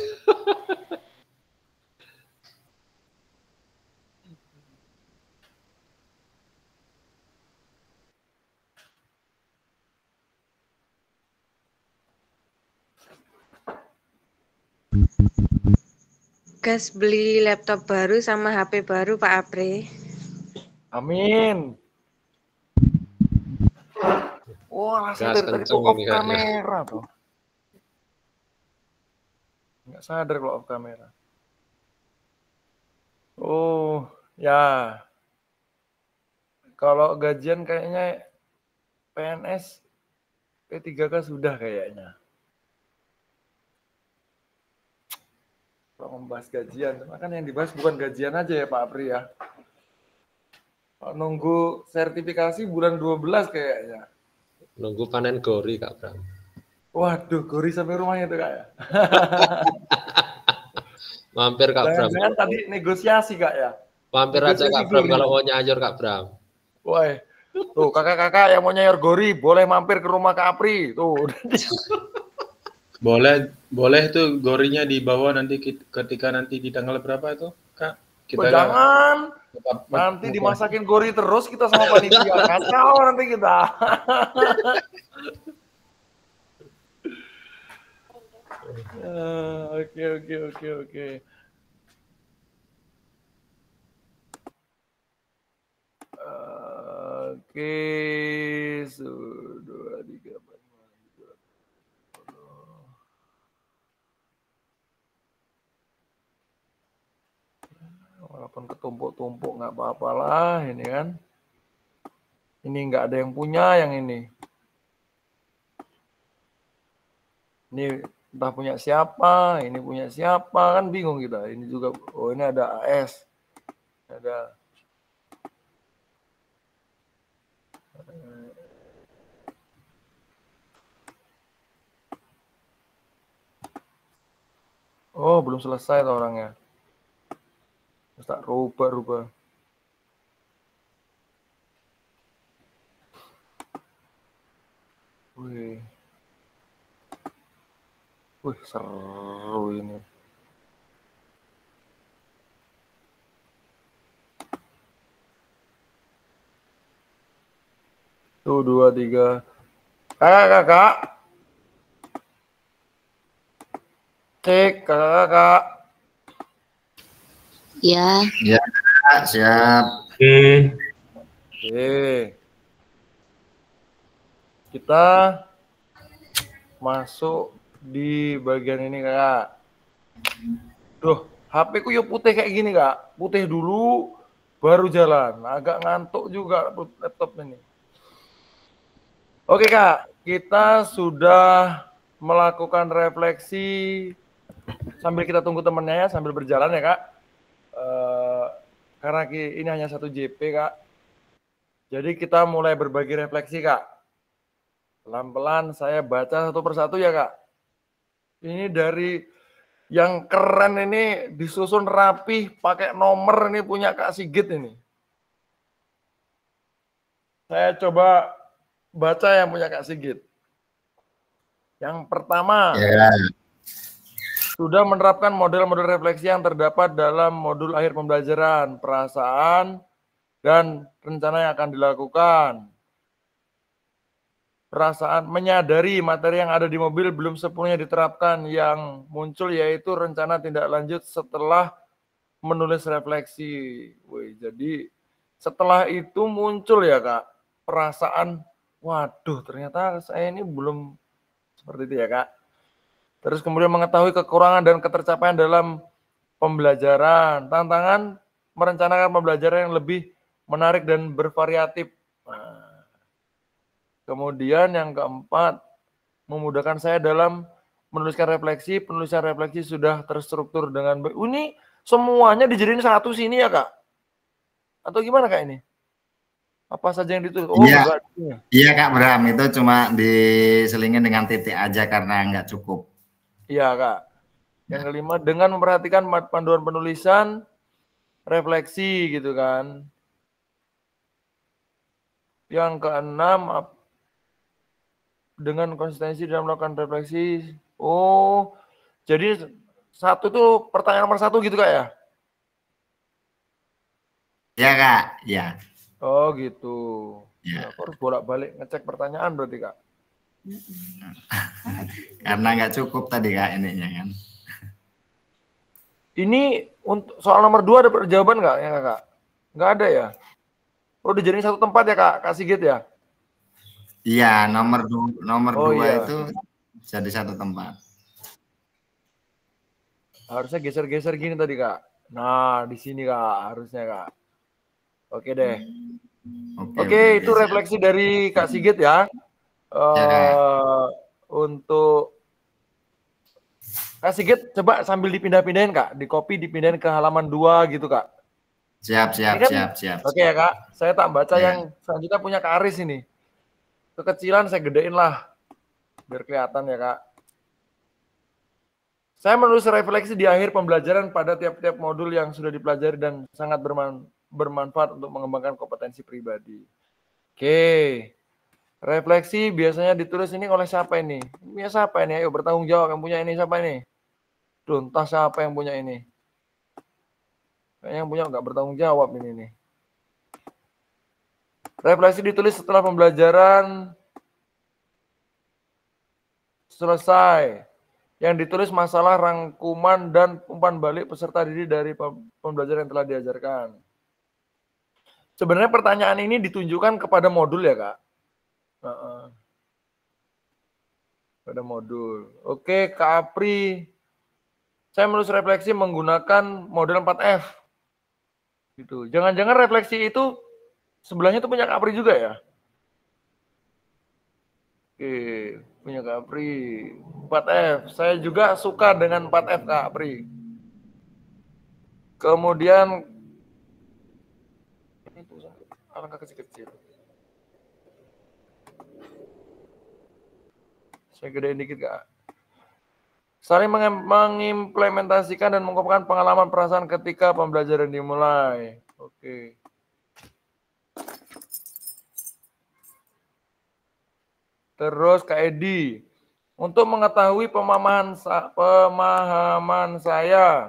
Speaker 6: Gas beli laptop baru sama HP baru Pak Apri.
Speaker 2: Amin. Wah, langsung
Speaker 8: Gas
Speaker 2: dari tadi
Speaker 8: kenceng
Speaker 2: tuh off
Speaker 8: ini kayaknya.
Speaker 2: kamera tuh. Nggak sadar kalau off kamera. Oh, ya. Kalau gajian kayaknya PNS P3K sudah kayaknya. Kalau membahas gajian, kan yang dibahas bukan gajian aja ya Pak Apri ya. Nunggu sertifikasi bulan 12 kayaknya.
Speaker 8: Nunggu panen gori, Kak Bram.
Speaker 2: Waduh, gori sampai rumahnya tuh Kak ya.
Speaker 8: Mampir, Kak Bram.
Speaker 2: Jangan-jangan tadi negosiasi Kak ya.
Speaker 8: Mampir aja,
Speaker 2: Negosiasi
Speaker 8: Kak Bram,
Speaker 2: gori.
Speaker 8: kalau mau nyayur, Kak Bram.
Speaker 2: Wah, tuh kakak-kakak yang mau nyayor gori boleh mampir ke rumah Kak Apri. Tuh.
Speaker 7: Boleh tuh gorinya dibawa nanti ketika nanti di tanggal berapa itu, Kak? Kita
Speaker 2: Jangan. Nanti dimasakin gori terus kita sama panitia. Kacau nanti kita. Oke. Oke, 1, 2, 3, 4, 5, 6, 7. Walaupun ketumpuk-tumpuk nggak apa-apa lah ini kan. Ini nggak ada yang punya yang ini. Ini entah punya siapa, ini punya siapa, kan bingung kita. Ini juga, oh ini ada AS. Ada. Oh, belum selesai tuh orangnya. Terus tak rubah. Wih, seru ini. Tuh, 2, 3. Kakak. Cek, kakak.
Speaker 3: Ya.
Speaker 1: Ya, siap.
Speaker 5: Oke.
Speaker 2: Kita masuk di bagian ini, Kak. Duh, HP ku yuk putih kayak gini, Kak. Putih dulu, baru jalan. Agak ngantuk juga laptop ini. Oke, Kak. Kita sudah melakukan refleksi sambil kita tunggu temennya ya, sambil berjalan ya, Kak. Karena ini hanya 1 JP, Kak. Jadi kita mulai berbagi refleksi, Kak. Pelan-pelan saya baca satu persatu ya, Kak. Ini dari yang keren ini disusun rapih, pakai nomor, ini punya Kak Sigit ini. Saya coba baca yang punya Kak Sigit. Yang pertama, sudah menerapkan model-model refleksi yang terdapat dalam modul akhir pembelajaran, perasaan, dan rencana yang akan dilakukan. Perasaan menyadari materi yang ada di mobil belum sepenuhnya diterapkan, yang muncul yaitu rencana tindak lanjut setelah menulis refleksi. Wih, jadi setelah itu muncul ya, Kak, perasaan, waduh ternyata saya ini belum seperti itu ya, Kak. Terus kemudian mengetahui kekurangan dan ketercapaian dalam pembelajaran, tantangan merencanakan pembelajaran yang lebih menarik dan bervariatif. Nah, kemudian yang keempat, memudahkan saya dalam menuliskan refleksi. Penulisan refleksi sudah terstruktur dengan baik. Ini semuanya dijadiin satu sini ya, Kak? Atau gimana, Kak, ini? Apa saja yang ditulis? Oh,
Speaker 1: iya, iya, Kak Bram. Itu cuma diselingin dengan titik aja karena nggak cukup.
Speaker 2: Iya, Kak. Yang kelima, dengan memperhatikan panduan penulisan, refleksi gitu kan. Yang keenam, dengan konsistensi dalam melakukan refleksi. Oh, jadi satu itu pertanyaan nomor 1 gitu, Kak ya?
Speaker 1: Ya, Kak. Ya.
Speaker 2: Oh, gitu.
Speaker 1: Ya.
Speaker 2: Aku harus bolak-balik ngecek pertanyaan berarti, Kak?
Speaker 1: Karena nggak cukup tadi, Kak, ininya kan.
Speaker 2: Ini untuk soal nomor 2 ada jawaban nggak ya, Kak? Nggak ada ya? Oh, dijadiin satu tempat ya, Kak Sigit ya?
Speaker 1: Iya, nomor 2
Speaker 2: iya.
Speaker 1: itu jadi satu tempat.
Speaker 2: Harusnya geser-geser gini tadi, Kak. Nah, di sini, Kak, harusnya, Kak. Oke deh. Oke, itu refleksi dari Kak Sigit ya. Untuk Kak Sigit, coba sambil dipindah-pindahin, Kak. Di copy, dipindahin ke halaman 2 gitu, Kak.
Speaker 1: Siap.
Speaker 2: Oke ya, Kak. Saya tak baca yang selanjutnya punya Kak Aris ini. Kekecilan saya gedein lah. Biar kelihatan ya, Kak. Saya menulis refleksi di akhir pembelajaran pada tiap-tiap modul yang sudah dipelajari dan sangat bermanfaat untuk mengembangkan kompetensi pribadi. Oke. Refleksi biasanya ditulis ini oleh siapa ini? Ini siapa ini? Ayo bertanggung jawab, yang punya ini siapa ini? Duh, entah siapa yang punya ini. Kayaknya yang punya nggak bertanggung jawab ini nih. Refleksi ditulis setelah pembelajaran selesai. yang ditulis masalah rangkuman dan umpan balik peserta didik dari pembelajaran yang telah diajarkan. Sebenarnya pertanyaan ini ditunjukkan kepada modul ya, Kak. Pada modul. Oke, Kak Apri. Saya menulis refleksi menggunakan model 4F. Gitu. Jangan-jangan refleksi itu sebelahnya itu punya Kak Apri juga ya? Oke, punya Kak Apri. 4F. Saya juga suka dengan 4F Kak Apri. Kemudian ini tulisan angka kecil-kecil. Saya gedein dikit Kak. Saling mengimplementasikan dan mengungkapkan pengalaman perasaan ketika pembelajaran dimulai. Oke. Terus Kak Edi, untuk mengetahui pemahaman saya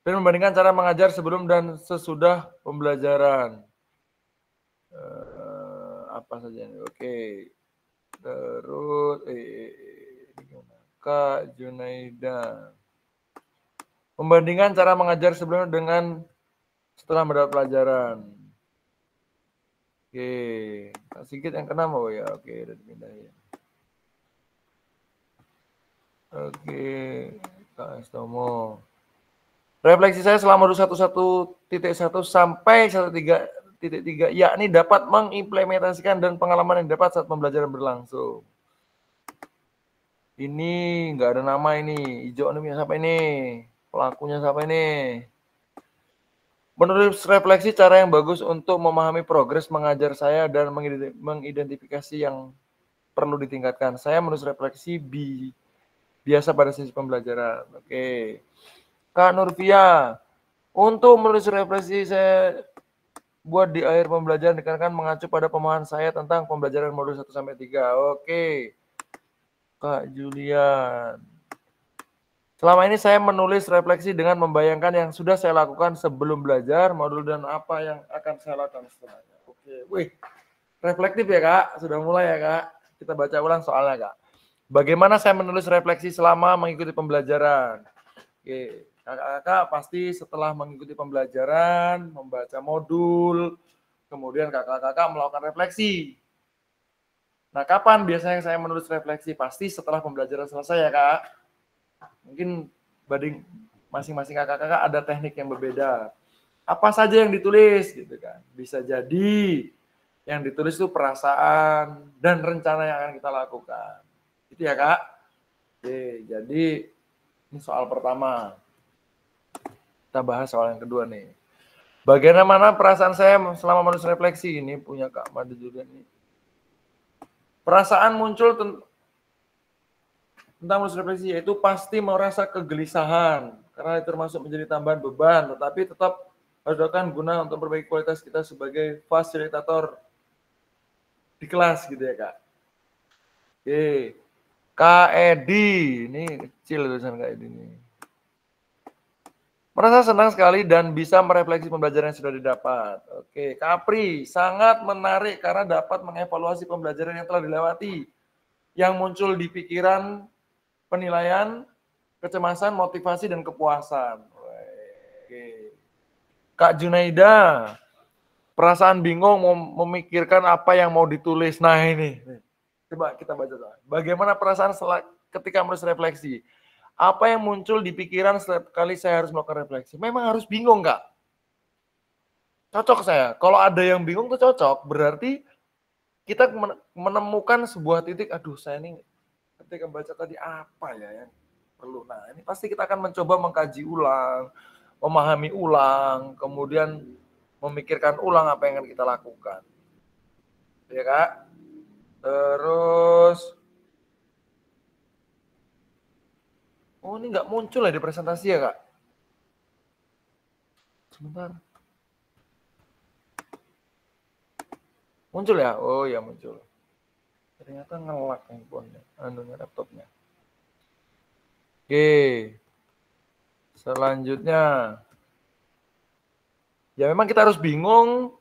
Speaker 2: dan membandingkan cara mengajar sebelum dan sesudah pembelajaran. Apa saja ini? Oke. Terus Kak Junaida, membandingkan cara mengajar sebelum dengan setelah mendapat pelajaran. Oke, Kak Sigit yang kena mau ya. Oke, udah dipindahin. Oke, Kak Estomo. Refleksi saya selama 21.1 sampai 1.3, yakni dapat mengimplementasikan dan pengalaman yang dapat saat pembelajaran berlangsung. Ini nggak ada nama ini. Hijau ini siapa ini? Pelakunya siapa ini? Menulis refleksi cara yang bagus untuk memahami progres mengajar saya dan mengidentifikasi yang perlu ditingkatkan. Saya menulis refleksi biasa pada sesi pembelajaran. Oke. Kak Nurvia, untuk menulis refleksi saya buat di akhir pembelajaran dikarenakan mengacu pada pemahaman saya tentang pembelajaran modul 1-3. Oke. Kak Julian. Selama ini saya menulis refleksi dengan membayangkan yang sudah saya lakukan sebelum belajar modul dan apa yang akan saya lakukan setelahnya. Oke. Wih. Reflektif ya, Kak. Sudah mulai ya, Kak. Kita baca ulang soalnya, Kak. Bagaimana saya menulis refleksi selama mengikuti pembelajaran? Oke. Kakak-kakak pasti setelah mengikuti pembelajaran, membaca modul, kemudian kakak-kakak melakukan refleksi. Nah, kapan biasanya saya menulis refleksi? Pasti setelah pembelajaran selesai ya, Kak. Mungkin masing-masing kakak-kakak ada teknik yang berbeda. Apa saja yang ditulis gitu kan? Bisa jadi yang ditulis itu perasaan dan rencana yang akan kita lakukan. Itu ya, Kak. Oke, jadi ini soal pertama. Kita bahas soal yang kedua nih. Bagaimana perasaan saya selama menulis refleksi? Ini punya Kak Madu juga nih. Perasaan muncul tentang menulis refleksi yaitu pasti merasa kegelisahan karena termasuk menjadi tambahan beban, tetapi tetap harus dilakukan guna untuk memperbaiki kualitas kita sebagai fasilitator di kelas gitu ya, Kak. Oke. Kak Edi, ini kecil tulisan Kak Edi nih. Merasa senang sekali dan bisa merefleksi pembelajaran yang sudah didapat. Oke, Kapri, sangat menarik karena dapat mengevaluasi pembelajaran yang telah dilewati. Yang muncul di pikiran, penilaian, kecemasan, motivasi, dan kepuasan. Oke. Kak Junaida, perasaan bingung memikirkan apa yang mau ditulis. Nah ini, coba kita baca. Bagaimana perasaan ketika menulis refleksi? Apa yang muncul di pikiran setiap kali saya harus melakukan refleksi? Memang harus bingung, Kak. Cocok saya. Kalau ada yang bingung tuh cocok. Berarti kita menemukan sebuah titik, aduh saya ini ketika baca tadi apa ya yang perlu. Nah ini pasti kita akan mencoba mengkaji ulang, memahami ulang, kemudian memikirkan ulang apa yang akan kita lakukan. Ya, Kak? Terus... Oh, ini nggak muncul ya di presentasi ya, Kak? Sebentar. Muncul ya? Oh, ya muncul. Ternyata ngelak handphonenya, laptopnya. Oke. Selanjutnya. Ya, memang kita harus bingung.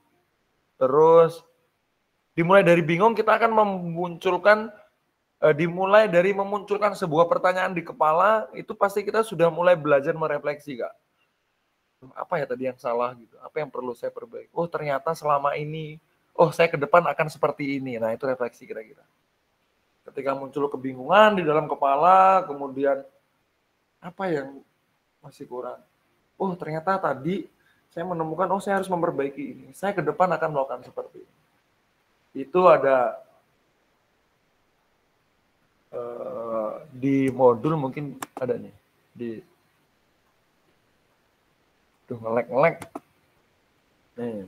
Speaker 2: Terus, dimulai dari bingung, kita akan memunculkan dimulai dari memunculkan sebuah pertanyaan di kepala, itu pasti kita sudah mulai belajar merefleksi, Kak. Apa ya tadi yang salah gitu? Apa yang perlu saya perbaiki? Oh, ternyata selama ini, oh saya ke depan akan seperti ini. Nah, itu refleksi kira-kira. Ketika muncul kebingungan di dalam kepala, kemudian apa yang masih kurang? Oh, ternyata tadi saya menemukan, oh saya harus memperbaiki ini. Saya ke depan akan melakukan seperti ini. Itu ada di modul mungkin ada nih. Tuh ngelek-ngelek. Nih.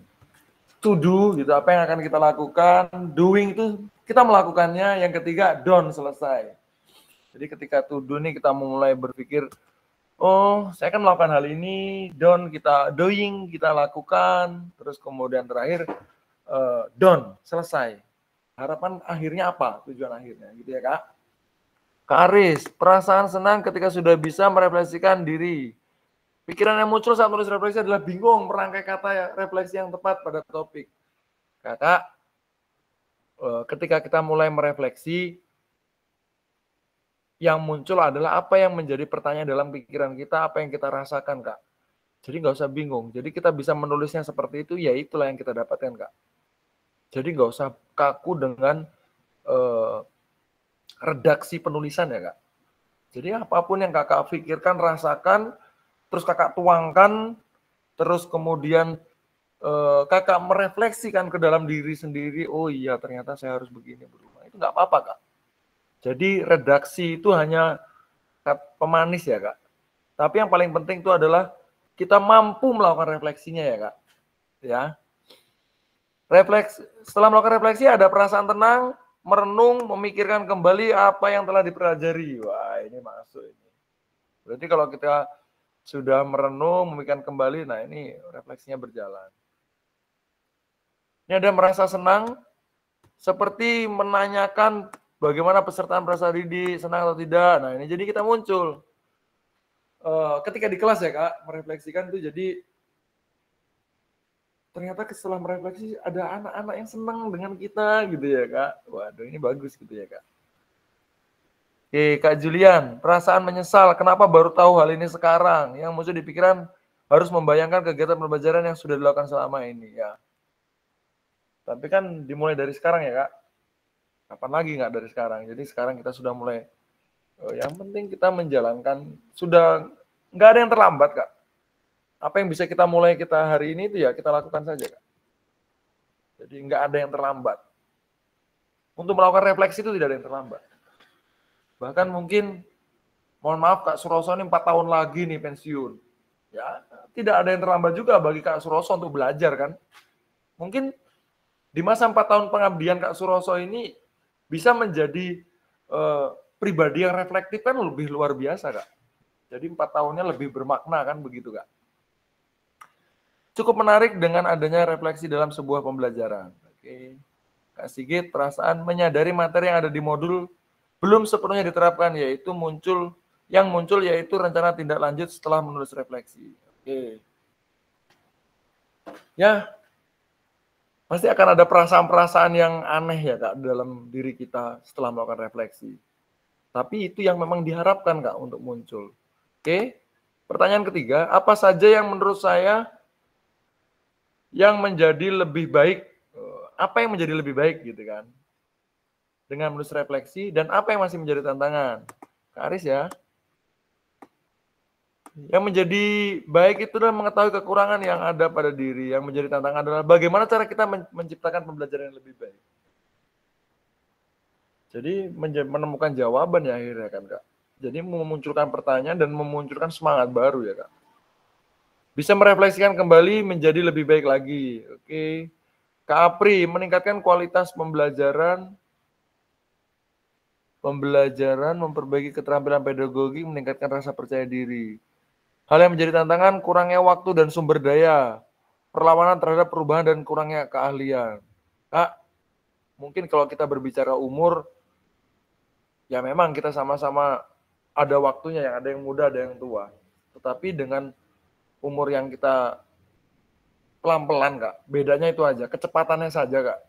Speaker 2: To do, gitu. Apa yang akan kita lakukan. Doing itu kita melakukannya. Yang ketiga, done, selesai. Jadi ketika to do nih kita mulai berpikir, oh, saya akan melakukan hal ini, doing, kita lakukan, terus kemudian terakhir, done, selesai. Harapan akhirnya apa? Tujuan akhirnya, gitu ya, Kak? Kak Aris, perasaan senang ketika sudah bisa merefleksikan diri. Pikiran yang muncul saat menulis refleksi adalah bingung merangkai kata refleksi yang tepat pada topik. Kakak, ketika kita mulai merefleksi, yang muncul adalah apa yang menjadi pertanyaan dalam pikiran kita, apa yang kita rasakan, Kak. Jadi nggak usah bingung. Jadi kita bisa menulisnya seperti itu, ya itulah yang kita dapatkan, Kak. Jadi nggak usah kaku dengan redaksi penulisan ya, Kak. Jadi apapun yang Kakak pikirkan, rasakan, terus Kakak tuangkan, terus kemudian Kakak merefleksikan ke dalam diri sendiri, oh iya ternyata saya harus begini, berubah. Itu nggak apa-apa, Kak. Jadi redaksi itu hanya pemanis ya, Kak. Tapi yang paling penting itu adalah kita mampu melakukan refleksinya ya, Kak. Ya. Setelah melakukan refleksi ada perasaan tenang, merenung, memikirkan kembali apa yang telah dipelajari. Wah, ini masuk ini. Berarti kalau kita sudah merenung, memikirkan kembali, nah ini refleksinya berjalan. Ini ada merasa senang, seperti menanyakan bagaimana peserta merasa diri, senang atau tidak. Nah, ini jadi kita muncul. Ketika di kelas ya, Kak, merefleksikan itu jadi ternyata setelah merefleksi ada anak-anak yang senang dengan kita gitu ya, Kak. Waduh, ini bagus gitu ya, Kak. Oke, Kak Julian, perasaan menyesal. Kenapa baru tahu hal ini sekarang? Yang muncul di pikiran harus membayangkan kegiatan pembelajaran yang sudah dilakukan selama ini. Ya. Tapi kan dimulai dari sekarang ya, Kak. Kapan lagi nggak dari sekarang? Jadi sekarang kita sudah mulai, yang penting kita menjalankan, sudah nggak ada yang terlambat, Kak. Apa yang bisa kita mulai kita hari ini itu ya kita lakukan saja, Kak. Jadi nggak ada yang terlambat. Untuk melakukan refleksi itu tidak ada yang terlambat. Bahkan mungkin, mohon maaf Kak Suroso ini 4 tahun lagi nih pensiun. Ya, tidak ada yang terlambat juga bagi Kak Suroso untuk belajar kan. Mungkin di masa 4 tahun pengabdian Kak Suroso ini bisa menjadi pribadi yang reflektif kan lebih luar biasa, Kak. Jadi 4 tahunnya lebih bermakna kan begitu, Kak. Cukup menarik dengan adanya refleksi dalam sebuah pembelajaran. Oke. Kak Sigit, perasaan menyadari materi yang ada di modul belum sepenuhnya diterapkan, yaitu muncul yaitu rencana tindak lanjut setelah menulis refleksi. Oke. Ya, pasti akan ada perasaan-perasaan yang aneh ya, Kak, dalam diri kita setelah melakukan refleksi. Tapi itu yang memang diharapkan, Kak, untuk muncul. Oke. Pertanyaan ketiga, apa saja yang menurut saya yang menjadi lebih baik? Apa yang menjadi lebih baik gitu kan? Dengan menulis refleksi, dan apa yang masih menjadi tantangan? Kak Aris ya. Yang menjadi baik itu adalah mengetahui kekurangan yang ada pada diri. Yang menjadi tantangan adalah bagaimana cara kita menciptakan pembelajaran yang lebih baik. Jadi menemukan jawaban ya akhirnya kan, Kak. Jadi memunculkan pertanyaan dan memunculkan semangat baru ya, Kak. Bisa merefleksikan kembali menjadi lebih baik lagi. Oke. Kak Apri, meningkatkan kualitas pembelajaran, memperbaiki keterampilan pedagogi, meningkatkan rasa percaya diri. Hal yang menjadi tantangan, kurangnya waktu dan sumber daya, perlawanan terhadap perubahan dan kurangnya keahlian. Kak, mungkin kalau kita berbicara umur, ya memang kita sama-sama ada waktunya, yang ada yang muda, ada yang tua. Tetapi dengan umur yang kita pelan-pelan, Kak, bedanya itu aja, kecepatannya saja, Kak.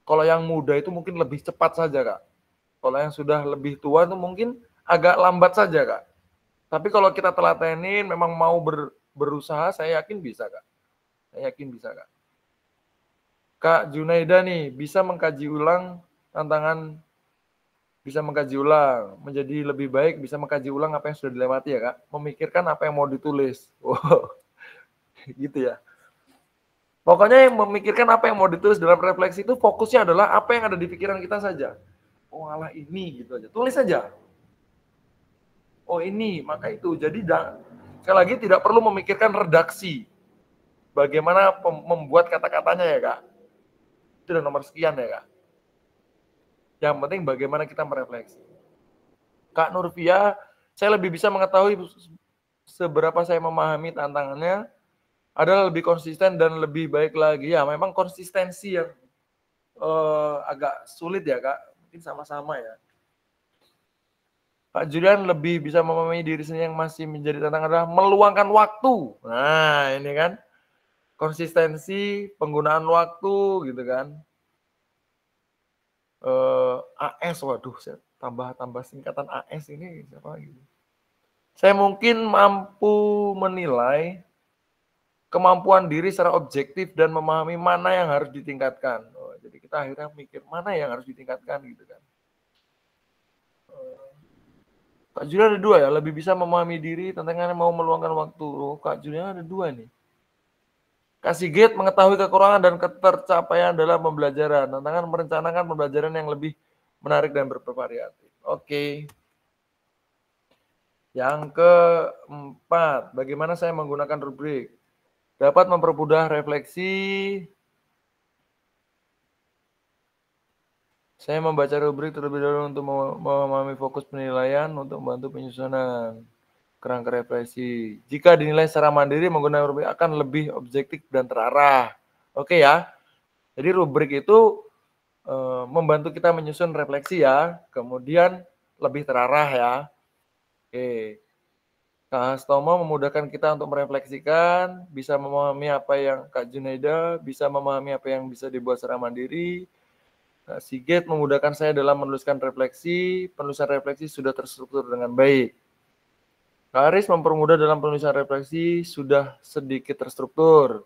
Speaker 2: Kalau yang muda itu mungkin lebih cepat saja, Kak. Kalau yang sudah lebih tua itu mungkin agak lambat saja, Kak. Tapi kalau kita telatenin, memang mau berusaha, saya yakin bisa, Kak. Saya yakin bisa, Kak. Kak Junaida nih, bisa mengkaji ulang tantangan, bisa mengkaji ulang, menjadi lebih baik, bisa mengkaji ulang apa yang sudah dilewati ya, Kak. Memikirkan apa yang mau ditulis. Wow. Gitu ya. Pokoknya yang memikirkan apa yang mau ditulis dalam refleksi itu fokusnya adalah apa yang ada di pikiran kita saja. Oh alah ini gitu aja. Tulis saja. Oh ini, maka itu. Jadi sekali lagi tidak perlu memikirkan redaksi. Bagaimana membuat kata-katanya ya, Kak. Itu udah nomor sekian ya, Kak. Yang penting bagaimana kita merefleksi. Kak Nurvia, saya lebih bisa mengetahui seberapa saya memahami tantangannya adalah lebih konsisten dan lebih baik lagi. Ya, memang konsistensi yang agak sulit ya, Kak. Mungkin sama-sama ya. Kak Julian lebih bisa memahami diri sendiri yang masih menjadi tantangan adalah meluangkan waktu. Nah, ini kan konsistensi, penggunaan waktu gitu kan. AS, waduh, saya tambah singkatan AS ini siapa lagi? Saya mungkin mampu menilai kemampuan diri secara objektif dan memahami mana yang harus ditingkatkan. Oh, jadi kita akhirnya mikir mana yang harus ditingkatkan gitu kan. Kak Julian ada 2 ya, lebih bisa memahami diri, tantangannya mau meluangkan waktu. Oh, Kak Julian ada 2 nih. Kak Sigit mengetahui kekurangan dan ketercapaian dalam pembelajaran. Tantangan merencanakan pembelajaran yang lebih menarik dan bervariatif. Oke. Yang keempat, bagaimana saya menggunakan rubrik? Dapat mempermudah refleksi. Saya membaca rubrik terlebih dahulu untuk memahami fokus penilaian untuk membantu penyusunan kerangka refleksi. Jika dinilai secara mandiri menggunakan rubrik akan lebih objektif dan terarah. Oke ya. Jadi rubrik itu membantu kita menyusun refleksi ya. Kemudian lebih terarah ya. Oke. Kak Hastomo memudahkan kita untuk merefleksikan, bisa memahami apa yang Kak Junaida, bisa memahami apa yang bisa dibuat secara mandiri. Kak Sigit memudahkan saya dalam menuliskan refleksi, penulisan refleksi sudah terstruktur dengan baik. Kak Aris mempermudah dalam penulisan refleksi, sudah sedikit terstruktur.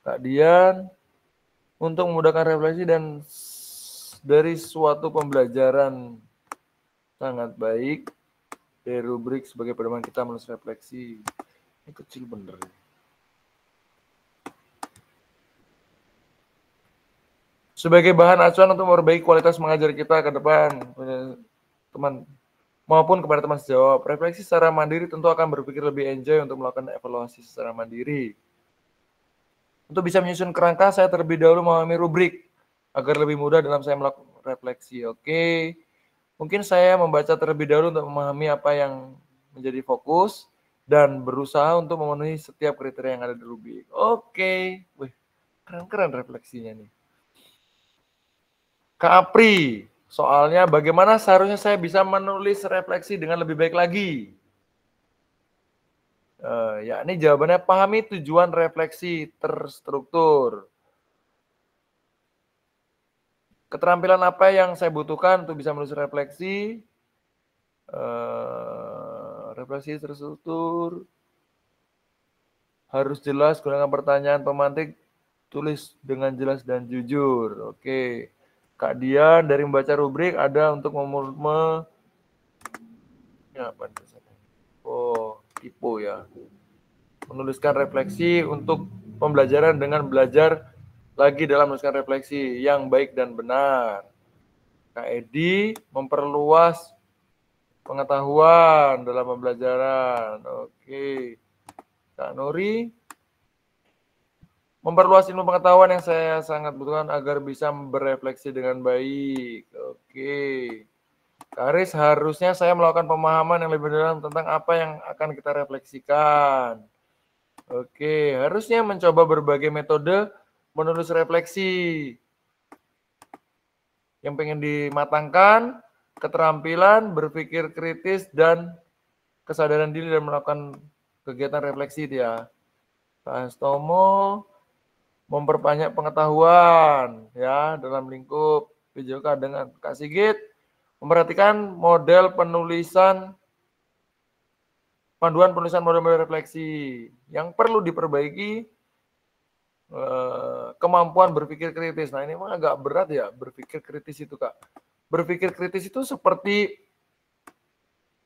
Speaker 2: Kak Dian, untuk memudahkan refleksi dan dari suatu pembelajaran sangat baik, dari rubrik sebagai pedoman kita menulis refleksi. Ini kecil bener. Sebagai bahan acuan untuk memperbaiki kualitas mengajar kita ke depan, teman maupun kepada teman sejawat. Refleksi secara mandiri tentu akan berpikir lebih enjoy untuk melakukan evaluasi secara mandiri. Untuk bisa menyusun kerangka, saya terlebih dahulu memahami rubrik agar lebih mudah dalam saya melakukan refleksi. Oke. Mungkin saya membaca terlebih dahulu untuk memahami apa yang menjadi fokus dan berusaha untuk memenuhi setiap kriteria yang ada di rubrik. Oke. Wih, keren-keren refleksinya nih. Kak Apri, soalnya bagaimana seharusnya saya bisa menulis refleksi dengan lebih baik lagi? Ya, ini jawabannya pahami tujuan refleksi terstruktur. Keterampilan apa yang saya butuhkan untuk bisa menulis refleksi? Refleksi terstruktur. Harus jelas, gunakan pertanyaan pemantik, tulis dengan jelas dan jujur. Oke. Kak Dian, dari membaca rubrik ada untuk tipe ya. Menuliskan refleksi untuk pembelajaran dengan belajar lagi dalam menuliskan refleksi yang baik dan benar. Kak Edi memperluas pengetahuan dalam pembelajaran. Oke. Kak Nuri memperluas ilmu pengetahuan yang saya sangat butuhkan agar bisa berefleksi dengan baik. Oke. Kak Aris, harusnya saya melakukan pemahaman yang lebih dalam tentang apa yang akan kita refleksikan. Oke, harusnya mencoba berbagai metode menulis refleksi yang pengen dimatangkan, keterampilan, berpikir kritis, dan kesadaran diri dan melakukan kegiatan refleksi ya. Kak Hastomo memperbanyak pengetahuan ya dalam lingkup PJOK dengan Kak Sigit Memperhatikan model penulisan, panduan penulisan model-model refleksi. Yang perlu diperbaiki, kemampuan berpikir kritis. Nah, ini memang agak berat ya, berpikir kritis itu, Kak. Berpikir kritis itu seperti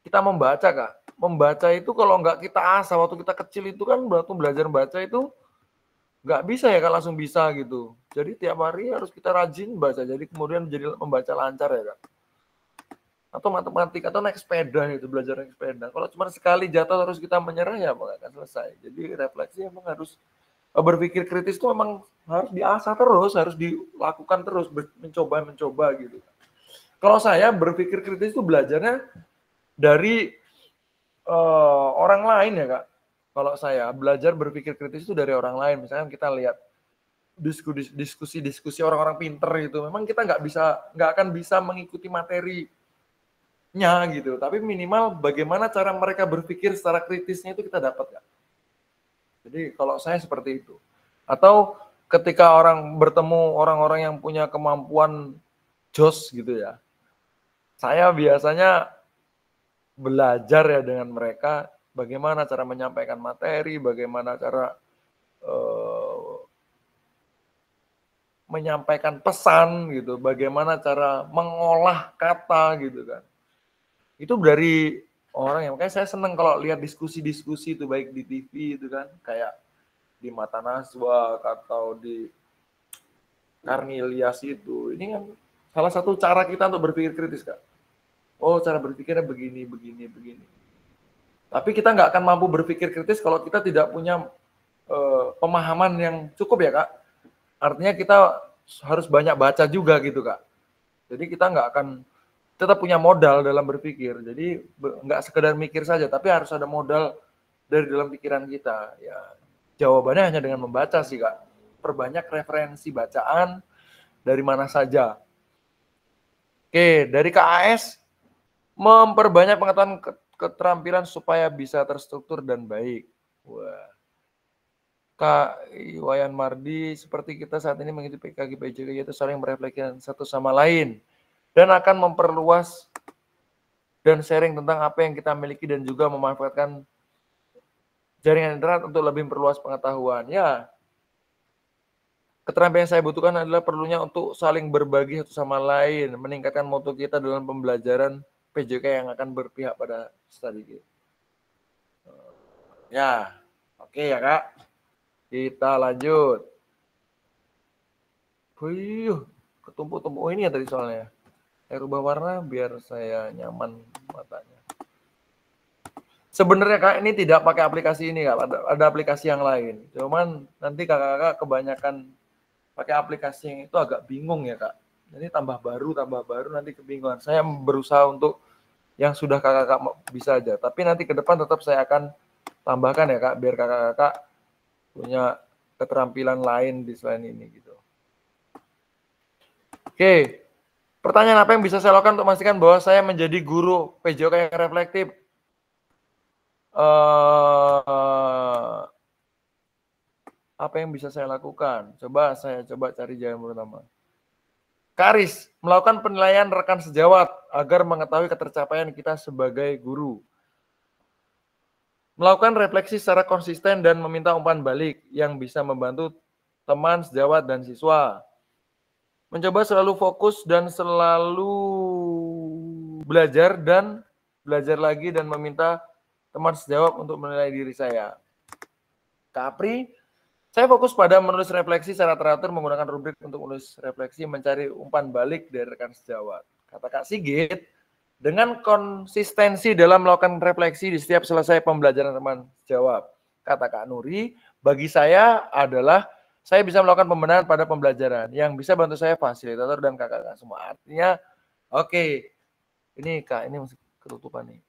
Speaker 2: kita membaca, Kak. Membaca itu kalau nggak kita asah waktu kita kecil itu kan waktu belajar baca itu nggak bisa ya Kak, langsung bisa gitu. Jadi tiap hari harus kita rajin baca. Jadi kemudian jadi membaca lancar ya Kak. Atau matematik atau naik sepeda itu, belajar naik sepeda. Kalau cuma sekali jatuh terus kita menyerah ya nggak akan selesai. Jadi refleksi emang harus berpikir kritis itu emang harus diasah terus, harus dilakukan terus, mencoba gitu. Kalau saya berpikir kritis itu belajarnya dari orang lain ya Kak. Kalau saya belajar berpikir kritis itu dari orang lain. Misalnya kita lihat diskusi orang-orang pinter gitu. Memang kita nggak akan bisa mengikuti materinya gitu. Tapi minimal bagaimana cara mereka berpikir secara kritisnya itu kita dapat Kak. Jadi kalau saya seperti itu. Atau ketika bertemu orang-orang yang punya kemampuan jos gitu ya. Saya biasanya belajar ya dengan mereka bagaimana cara menyampaikan materi, bagaimana cara menyampaikan pesan gitu, bagaimana cara mengolah kata gitu kan. Itu dari orang yang makanya saya seneng kalau lihat diskusi-diskusi itu baik di TV itu kan, kayak di Mata Najwa atau di Karni Ilyas itu. Ini kan salah satu cara kita untuk berpikir kritis Kak. Oh, cara berpikirnya begini. Tapi kita nggak akan mampu berpikir kritis kalau kita tidak punya pemahaman yang cukup ya, Kak. Artinya kita harus banyak baca juga gitu, Kak. Jadi kita nggak akan tetap punya modal dalam berpikir. Jadi nggak sekedar mikir saja, tapi harus ada modal dari dalam pikiran kita. Ya, jawabannya hanya dengan membaca sih, Kak. Perbanyak referensi bacaan dari mana saja. Oke, dari KAS, memperbanyak pengetahuan keterampilan supaya bisa terstruktur dan baik. Wah. Kak Iwayan Mardi, seperti kita saat ini mengikuti PKG PJK yaitu saling merefleksikan satu sama lain dan akan memperluas dan sharing tentang apa yang kita miliki dan juga memanfaatkan jaringan internet untuk lebih memperluas pengetahuan. Ya, keterampilan yang saya butuhkan adalah perlunya untuk saling berbagi satu sama lain, meningkatkan mutu kita dalam pembelajaran PJK yang akan berpihak pada studi kita. Ya, oke ya Kak. Kita lanjut. Wih, ketumpuk-tumpuk. Oh ini ya tadi soalnya. Saya rubah warna biar saya nyaman matanya. Sebenarnya Kak ini tidak pakai aplikasi ini Kak. Ada aplikasi yang lain. Cuman nanti kakak-kakak kebanyakan pakai aplikasi yang itu agak bingung ya Kak. Jadi tambah baru nanti kebingungan. Saya berusaha untuk yang sudah kakak-kakak bisa aja. Tapi nanti ke depan tetap saya akan tambahkan ya Kak, biar kakak-kakak punya keterampilan lain di selain ini gitu. Oke, pertanyaan apa yang bisa saya lakukan untuk memastikan bahwa saya menjadi guru PJK yang reflektif? Apa yang bisa saya lakukan? Saya coba cari jalan pertama. Karis, melakukan penilaian rekan sejawat agar mengetahui ketercapaian kita sebagai guru. Melakukan refleksi secara konsisten dan meminta umpan balik yang bisa membantu teman, sejawat, dan siswa. Mencoba selalu fokus dan selalu belajar lagi dan meminta teman sejawat untuk menilai diri saya. Kapri, saya fokus pada menulis refleksi secara teratur menggunakan rubrik untuk menulis refleksi mencari umpan balik dari rekan sejawat. Kata Kak Sigit, dengan konsistensi dalam melakukan refleksi di setiap selesai pembelajaran teman sejawat. Kata Kak Nuri, bagi saya adalah saya bisa melakukan pembenahan pada pembelajaran. Yang bisa bantu saya fasilitator dan kakak-kakak semua. Artinya, oke, ini Kak, ini masih ketutupan nih.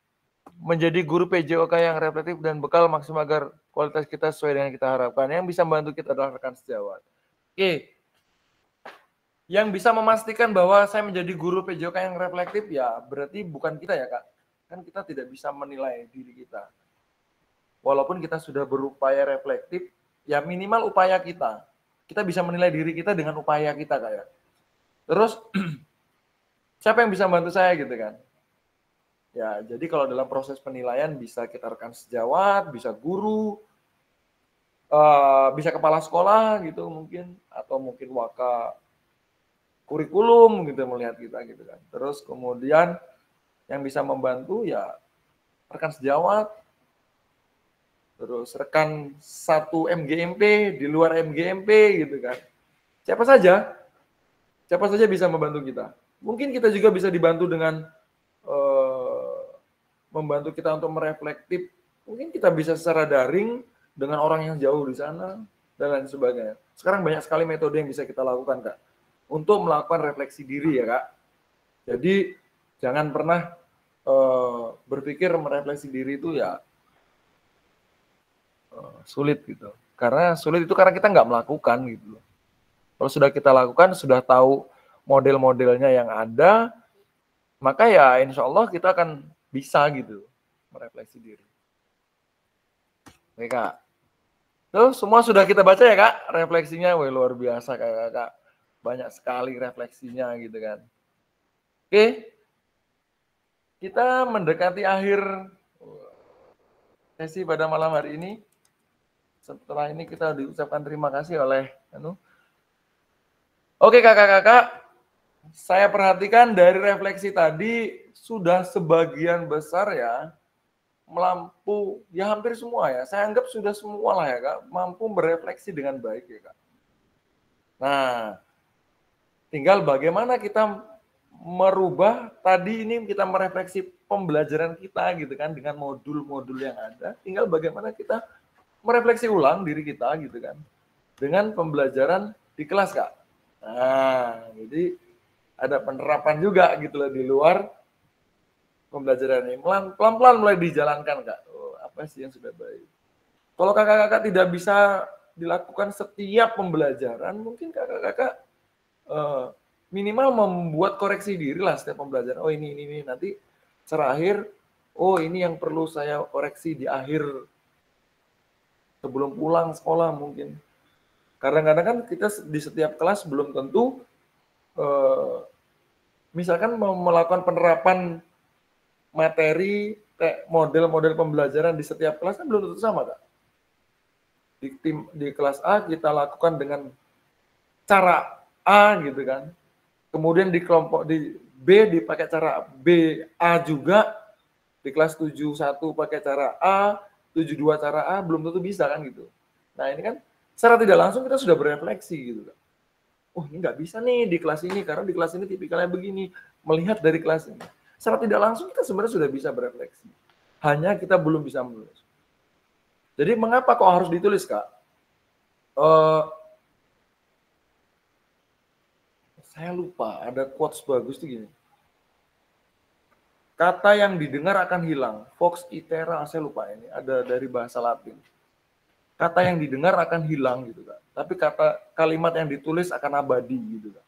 Speaker 2: Menjadi guru PJOK yang reflektif dan bekal maksimal agar kualitas kita sesuai dengan kita harapkan. Yang bisa membantu kita adalah rekan sejawat. Oke. Yang bisa memastikan bahwa saya menjadi guru PJOK yang reflektif ya berarti bukan kita ya Kak. Kan kita tidak bisa menilai diri kita. Walaupun kita sudah berupaya reflektif, ya minimal upaya kita. Kita bisa menilai diri kita dengan upaya kita Kak ya. Terus Siapa yang bisa bantu saya gitu kan? Ya, jadi kalau dalam proses penilaian bisa kita rekan sejawat, bisa guru, bisa kepala sekolah gitu mungkin, atau mungkin waka kurikulum gitu melihat kita gitu kan. Terus kemudian yang bisa membantu ya rekan sejawat, terus rekan satu MGMP di luar MGMP gitu kan. Siapa saja bisa membantu kita. Mungkin kita juga bisa dibantu dengan membantu kita untuk mereflektif. Mungkin kita bisa secara daring dengan orang yang jauh di sana dan lain sebagainya. Sekarang banyak sekali metode yang bisa kita lakukan, Kak, untuk melakukan refleksi diri ya, Kak. Jadi jangan pernah berpikir merefleksi diri itu ya sulit gitu. Karena sulit itu karena kita nggak melakukan gitu. Kalau sudah kita lakukan, sudah tahu model-modelnya yang ada, maka ya insya Allah kita akan bisa gitu merefleksi diri. Oke, Kak. Tuh semua sudah kita baca ya, Kak, refleksinya. Wah, luar biasa Kak. Banyak sekali refleksinya gitu kan. Oke. Kita mendekati akhir sesi pada malam hari ini. Setelah ini kita diucapkan terima kasih oleh Oke, Kakak-kakak. Saya perhatikan dari refleksi tadi sudah sebagian besar ya mampu, ya hampir semua ya. Saya anggap sudah semua lah ya, Kak, mampu berefleksi dengan baik ya, Kak. Nah, tinggal bagaimana kita merubah tadi ini kita merefleksi pembelajaran kita gitu kan dengan modul-modul yang ada. Tinggal bagaimana kita merefleksi ulang diri kita gitu kan dengan pembelajaran di kelas, Kak. Nah, jadi ada penerapan juga gitu loh di luar pembelajaran ini. Pelan-pelan mulai dijalankan, Kak. Oh, apa sih yang sudah baik? Kalau kakak-kakak tidak bisa dilakukan setiap pembelajaran, mungkin kakak-kakak minimal membuat koreksi diri lah setiap pembelajaran. Oh ini nanti terakhir. Oh ini yang perlu saya koreksi di akhir sebelum pulang sekolah mungkin. Kadang-kadang kan kita di setiap kelas belum tentu misalkan mau melakukan penerapan materi model-model pembelajaran di setiap kelas kan belum tentu sama, Kak. Di kelas A kita lakukan dengan cara A gitu kan. Kemudian di kelompok di B dipakai cara B, A juga. Di kelas 71 pakai cara A, 72 cara A, belum tentu bisa kan gitu. Nah ini kan secara tidak langsung kita sudah berefleksi gitu kan. Oh ini nggak bisa nih di kelas ini, karena di kelas ini tipikalnya begini. Melihat dari kelas ini. Secara tidak langsung kita sebenarnya sudah bisa berefleksi. Hanya kita belum bisa menulis. Jadi mengapa kok harus ditulis, Kak? Saya lupa, ada quotes bagus tuh gini. Kata yang didengar akan hilang. Vox itera, saya lupa ini. Ada dari bahasa Latin. Kata yang didengar akan hilang gitu, Kak. Tapi kalimat yang ditulis akan abadi gitu, Kak.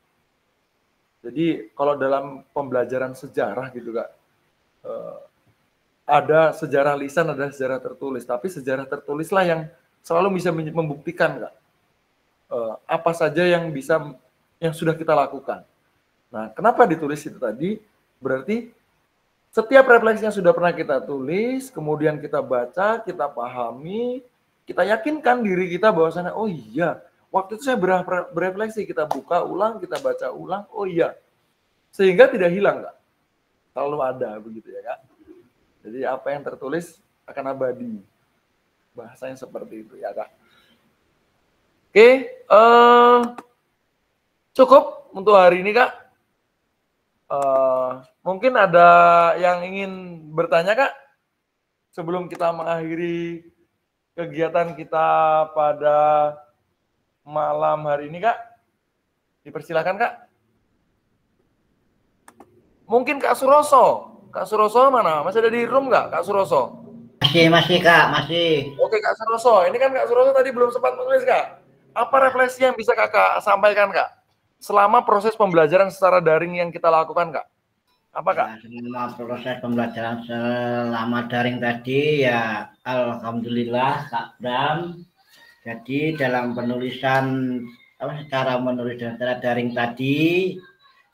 Speaker 2: Jadi kalau dalam pembelajaran sejarah gitu, Kak, ada sejarah lisan, ada sejarah tertulis. Tapi sejarah tertulislah yang selalu bisa membuktikan, Kak, apa saja yang sudah kita lakukan. Nah, kenapa ditulis itu tadi? Berarti setiap refleksi yang sudah pernah kita tulis, kemudian kita baca, kita pahami, kita yakinkan diri kita bahwasannya, oh iya, waktu itu saya berefleksi, kita buka ulang, kita baca ulang, oh iya. Sehingga tidak hilang, Kak. Selalu ada, begitu ya, Kak. Jadi apa yang tertulis akan abadi. Bahasanya seperti itu ya, Kak. Oke, cukup untuk hari ini, Kak. Mungkin ada yang ingin bertanya, Kak? Sebelum kita mengakhiri kegiatan kita pada malam hari ini, Kak. Dipersilakan, Kak. Mungkin Kak Suroso. Kak Suroso mana? Masih ada di room nggak, Kak Suroso?
Speaker 1: Masih, Kak, masih.
Speaker 2: Oke, Kak Suroso. Ini kan Kak Suroso tadi belum sempat menulis, Kak. Apa refleksi yang bisa Kakak sampaikan, Kak? Selama proses pembelajaran secara daring yang kita lakukan, Kak? Apa, Kak?
Speaker 1: Ya, selama proses pembelajaran selama daring tadi, ya alhamdulillah, Kak Bram. Jadi dalam penulisan, secara menulis dan secara daring tadi,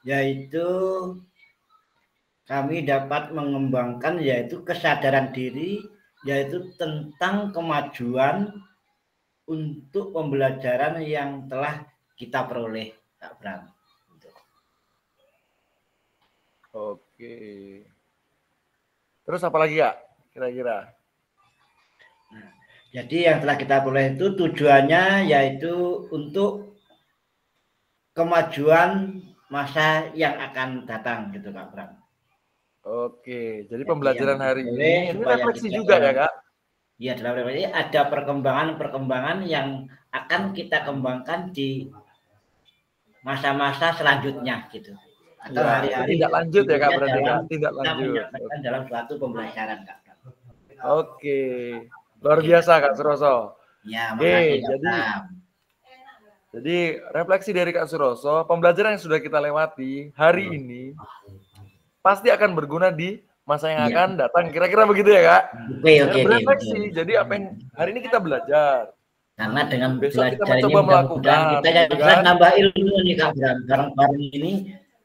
Speaker 1: yaitu kami dapat mengembangkan yaitu kesadaran diri, yaitu tentang kemajuan untuk pembelajaran yang telah kita peroleh, Kak Bram.
Speaker 2: Oke. Terus apa lagi, Kak? Kira-kira?
Speaker 1: Nah, jadi yang telah kita peroleh itu tujuannya yaitu untuk kemajuan masa yang akan datang, gitu, Kak Bram.
Speaker 2: Oke, jadi pembelajaran hari ini refleksi juga ya, Kak?
Speaker 1: Iya, dalam refleksi ada perkembangan-perkembangan yang akan kita kembangkan di masa-masa selanjutnya, gitu. Atau
Speaker 2: Ya,
Speaker 1: hari-hari
Speaker 2: tidak lanjut ya, Kak, berarti, Kak? Tidak
Speaker 1: kita
Speaker 2: lanjut.
Speaker 1: menyampaikan dalam suatu pembelajaran, Kak.
Speaker 2: Oke, luar biasa, Kak Suroso.
Speaker 1: Ya,
Speaker 2: Oke,
Speaker 1: makasih,
Speaker 2: jadi refleksi dari Kak Suroso, pembelajaran yang sudah kita lewati hari ini pasti akan berguna di masa yang akan datang. Kira-kira begitu ya, Kak?
Speaker 1: Oke.
Speaker 2: Berefleksi. Jadi apa yang hari ini kita belajar.
Speaker 1: Karena dengan
Speaker 2: besok kita
Speaker 1: belajar
Speaker 2: mencoba
Speaker 1: ini
Speaker 2: melakukan,
Speaker 1: kita yang nambah ilmu nih, Kak Bram. Bareng-bareng ini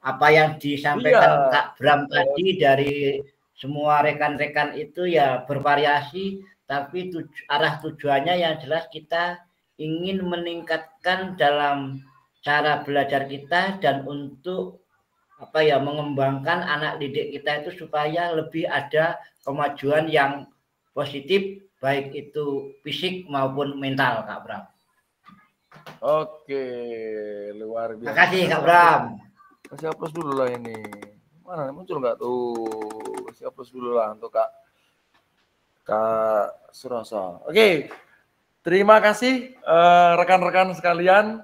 Speaker 1: apa yang disampaikan Kak Bram tadi dari semua rekan-rekan itu ya bervariasi, tapi arah tujuannya yang jelas kita ingin meningkatkan dalam cara belajar kita dan untuk mengembangkan anak didik kita itu supaya lebih ada kemajuan yang positif baik itu fisik maupun mental, Kak Bram.
Speaker 2: Oke, luar biasa.
Speaker 1: Makasih, Kak Bram.
Speaker 2: Kasih hapus dulu lah ini. Mana muncul nggak tuh? Kasih hapus dulu lah untuk Kak Suroso. Oke, terima kasih rekan-rekan sekalian.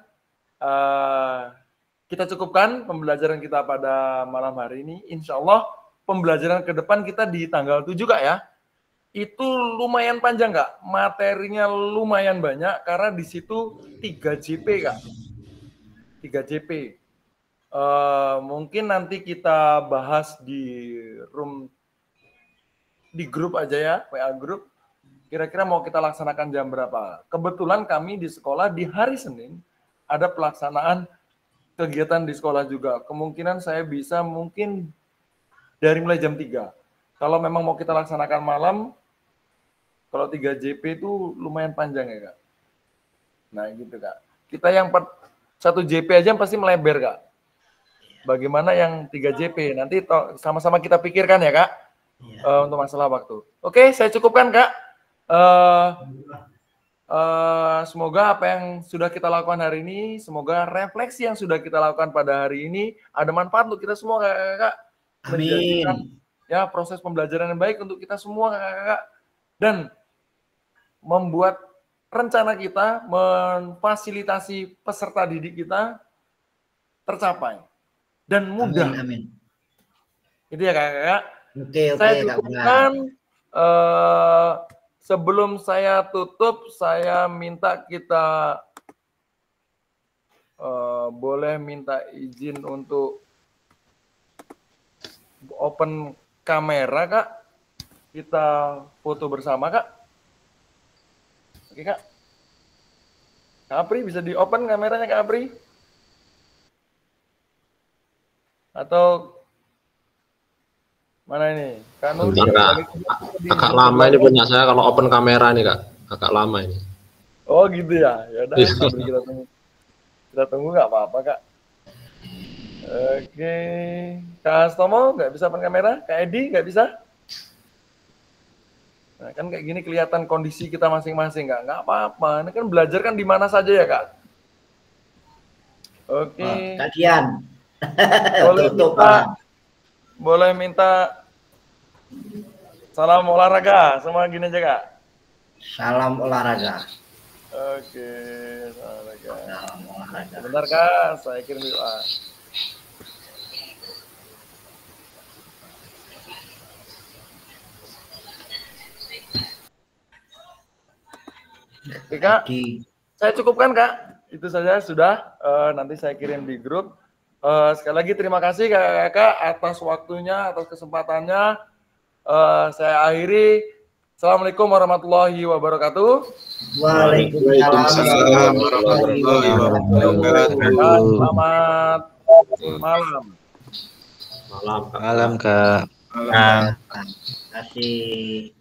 Speaker 2: Kita cukupkan pembelajaran kita pada malam hari ini. Insya Allah pembelajaran ke depan kita di tanggal 7, Kak ya. Itu lumayan panjang, Kak. Materinya lumayan banyak karena di situ 3 JP, Kak. 3 JP. Mungkin nanti kita bahas di grup aja ya, WA grup. Kira-kira mau kita laksanakan jam berapa? Kebetulan kami di sekolah di hari Senin ada pelaksanaan kegiatan di sekolah juga. Kemungkinan saya bisa mungkin dari mulai jam 3. Kalau memang mau kita laksanakan malam, kalau 3 JP itu lumayan panjang ya, Kak. Nah, gitu, Kak. Kita yang 1 JP aja pasti melebar, Kak. Bagaimana yang 3 JP? Nanti sama-sama kita pikirkan ya, Kak. Untuk masalah waktu. Oke, saya cukupkan, Kak. Semoga apa yang sudah kita lakukan hari ini, semoga refleksi yang sudah kita lakukan pada hari ini ada manfaat untuk kita semua, Kakak. Menjadikan ya proses pembelajaran yang baik untuk kita semua, Kakak. Dan membuat rencana kita memfasilitasi peserta didik kita tercapai dan mudah.
Speaker 1: Amin.
Speaker 2: Itu ya, Kakak.
Speaker 1: Oke,
Speaker 2: saya cukupkan. Sebelum saya tutup, saya minta kita boleh minta izin untuk open kamera, Kak. Kita foto bersama, Kak. Oke, Kak. Kak Apri, bisa di-open kameranya, Kak Apri? Atau mana ini?
Speaker 8: Bentar, Kak. Agak lama ini punya saya kalau open kamera nih, Kak. Agak lama ini.
Speaker 2: Oh gitu ya. Ya udah, kita tunggu. Kita tunggu nggak apa-apa, Kak. Oke. Kak Astomo nggak bisa open kamera? Kak Edi nggak bisa? Nah, kan kayak gini kelihatan kondisi kita masing-masing, Kak. Nggak apa-apa. Ini kan belajar kan di mana saja ya, Kak. Oke.
Speaker 1: Kajian.
Speaker 2: Boleh minta salam olahraga, semua gini aja, Kak.
Speaker 1: Salam olahraga.
Speaker 2: Oke, olahraga. Sebentar, Kak, saya kirim doa. Oke, Kak. Saya cukupkan, Kak. Itu saja sudah. Nanti saya kirim di grup. Sekali lagi terima kasih Kakak atas waktunya, atas kesempatannya. Saya akhiri. Assalamualaikum warahmatullahi wabarakatuh.
Speaker 1: Waalaikumsalam warahmatullahi wabarakatuh.
Speaker 2: Selamat malam.
Speaker 8: Malam, Kak.
Speaker 4: Malam, Kak.
Speaker 5: Nah.
Speaker 1: Terima kasih.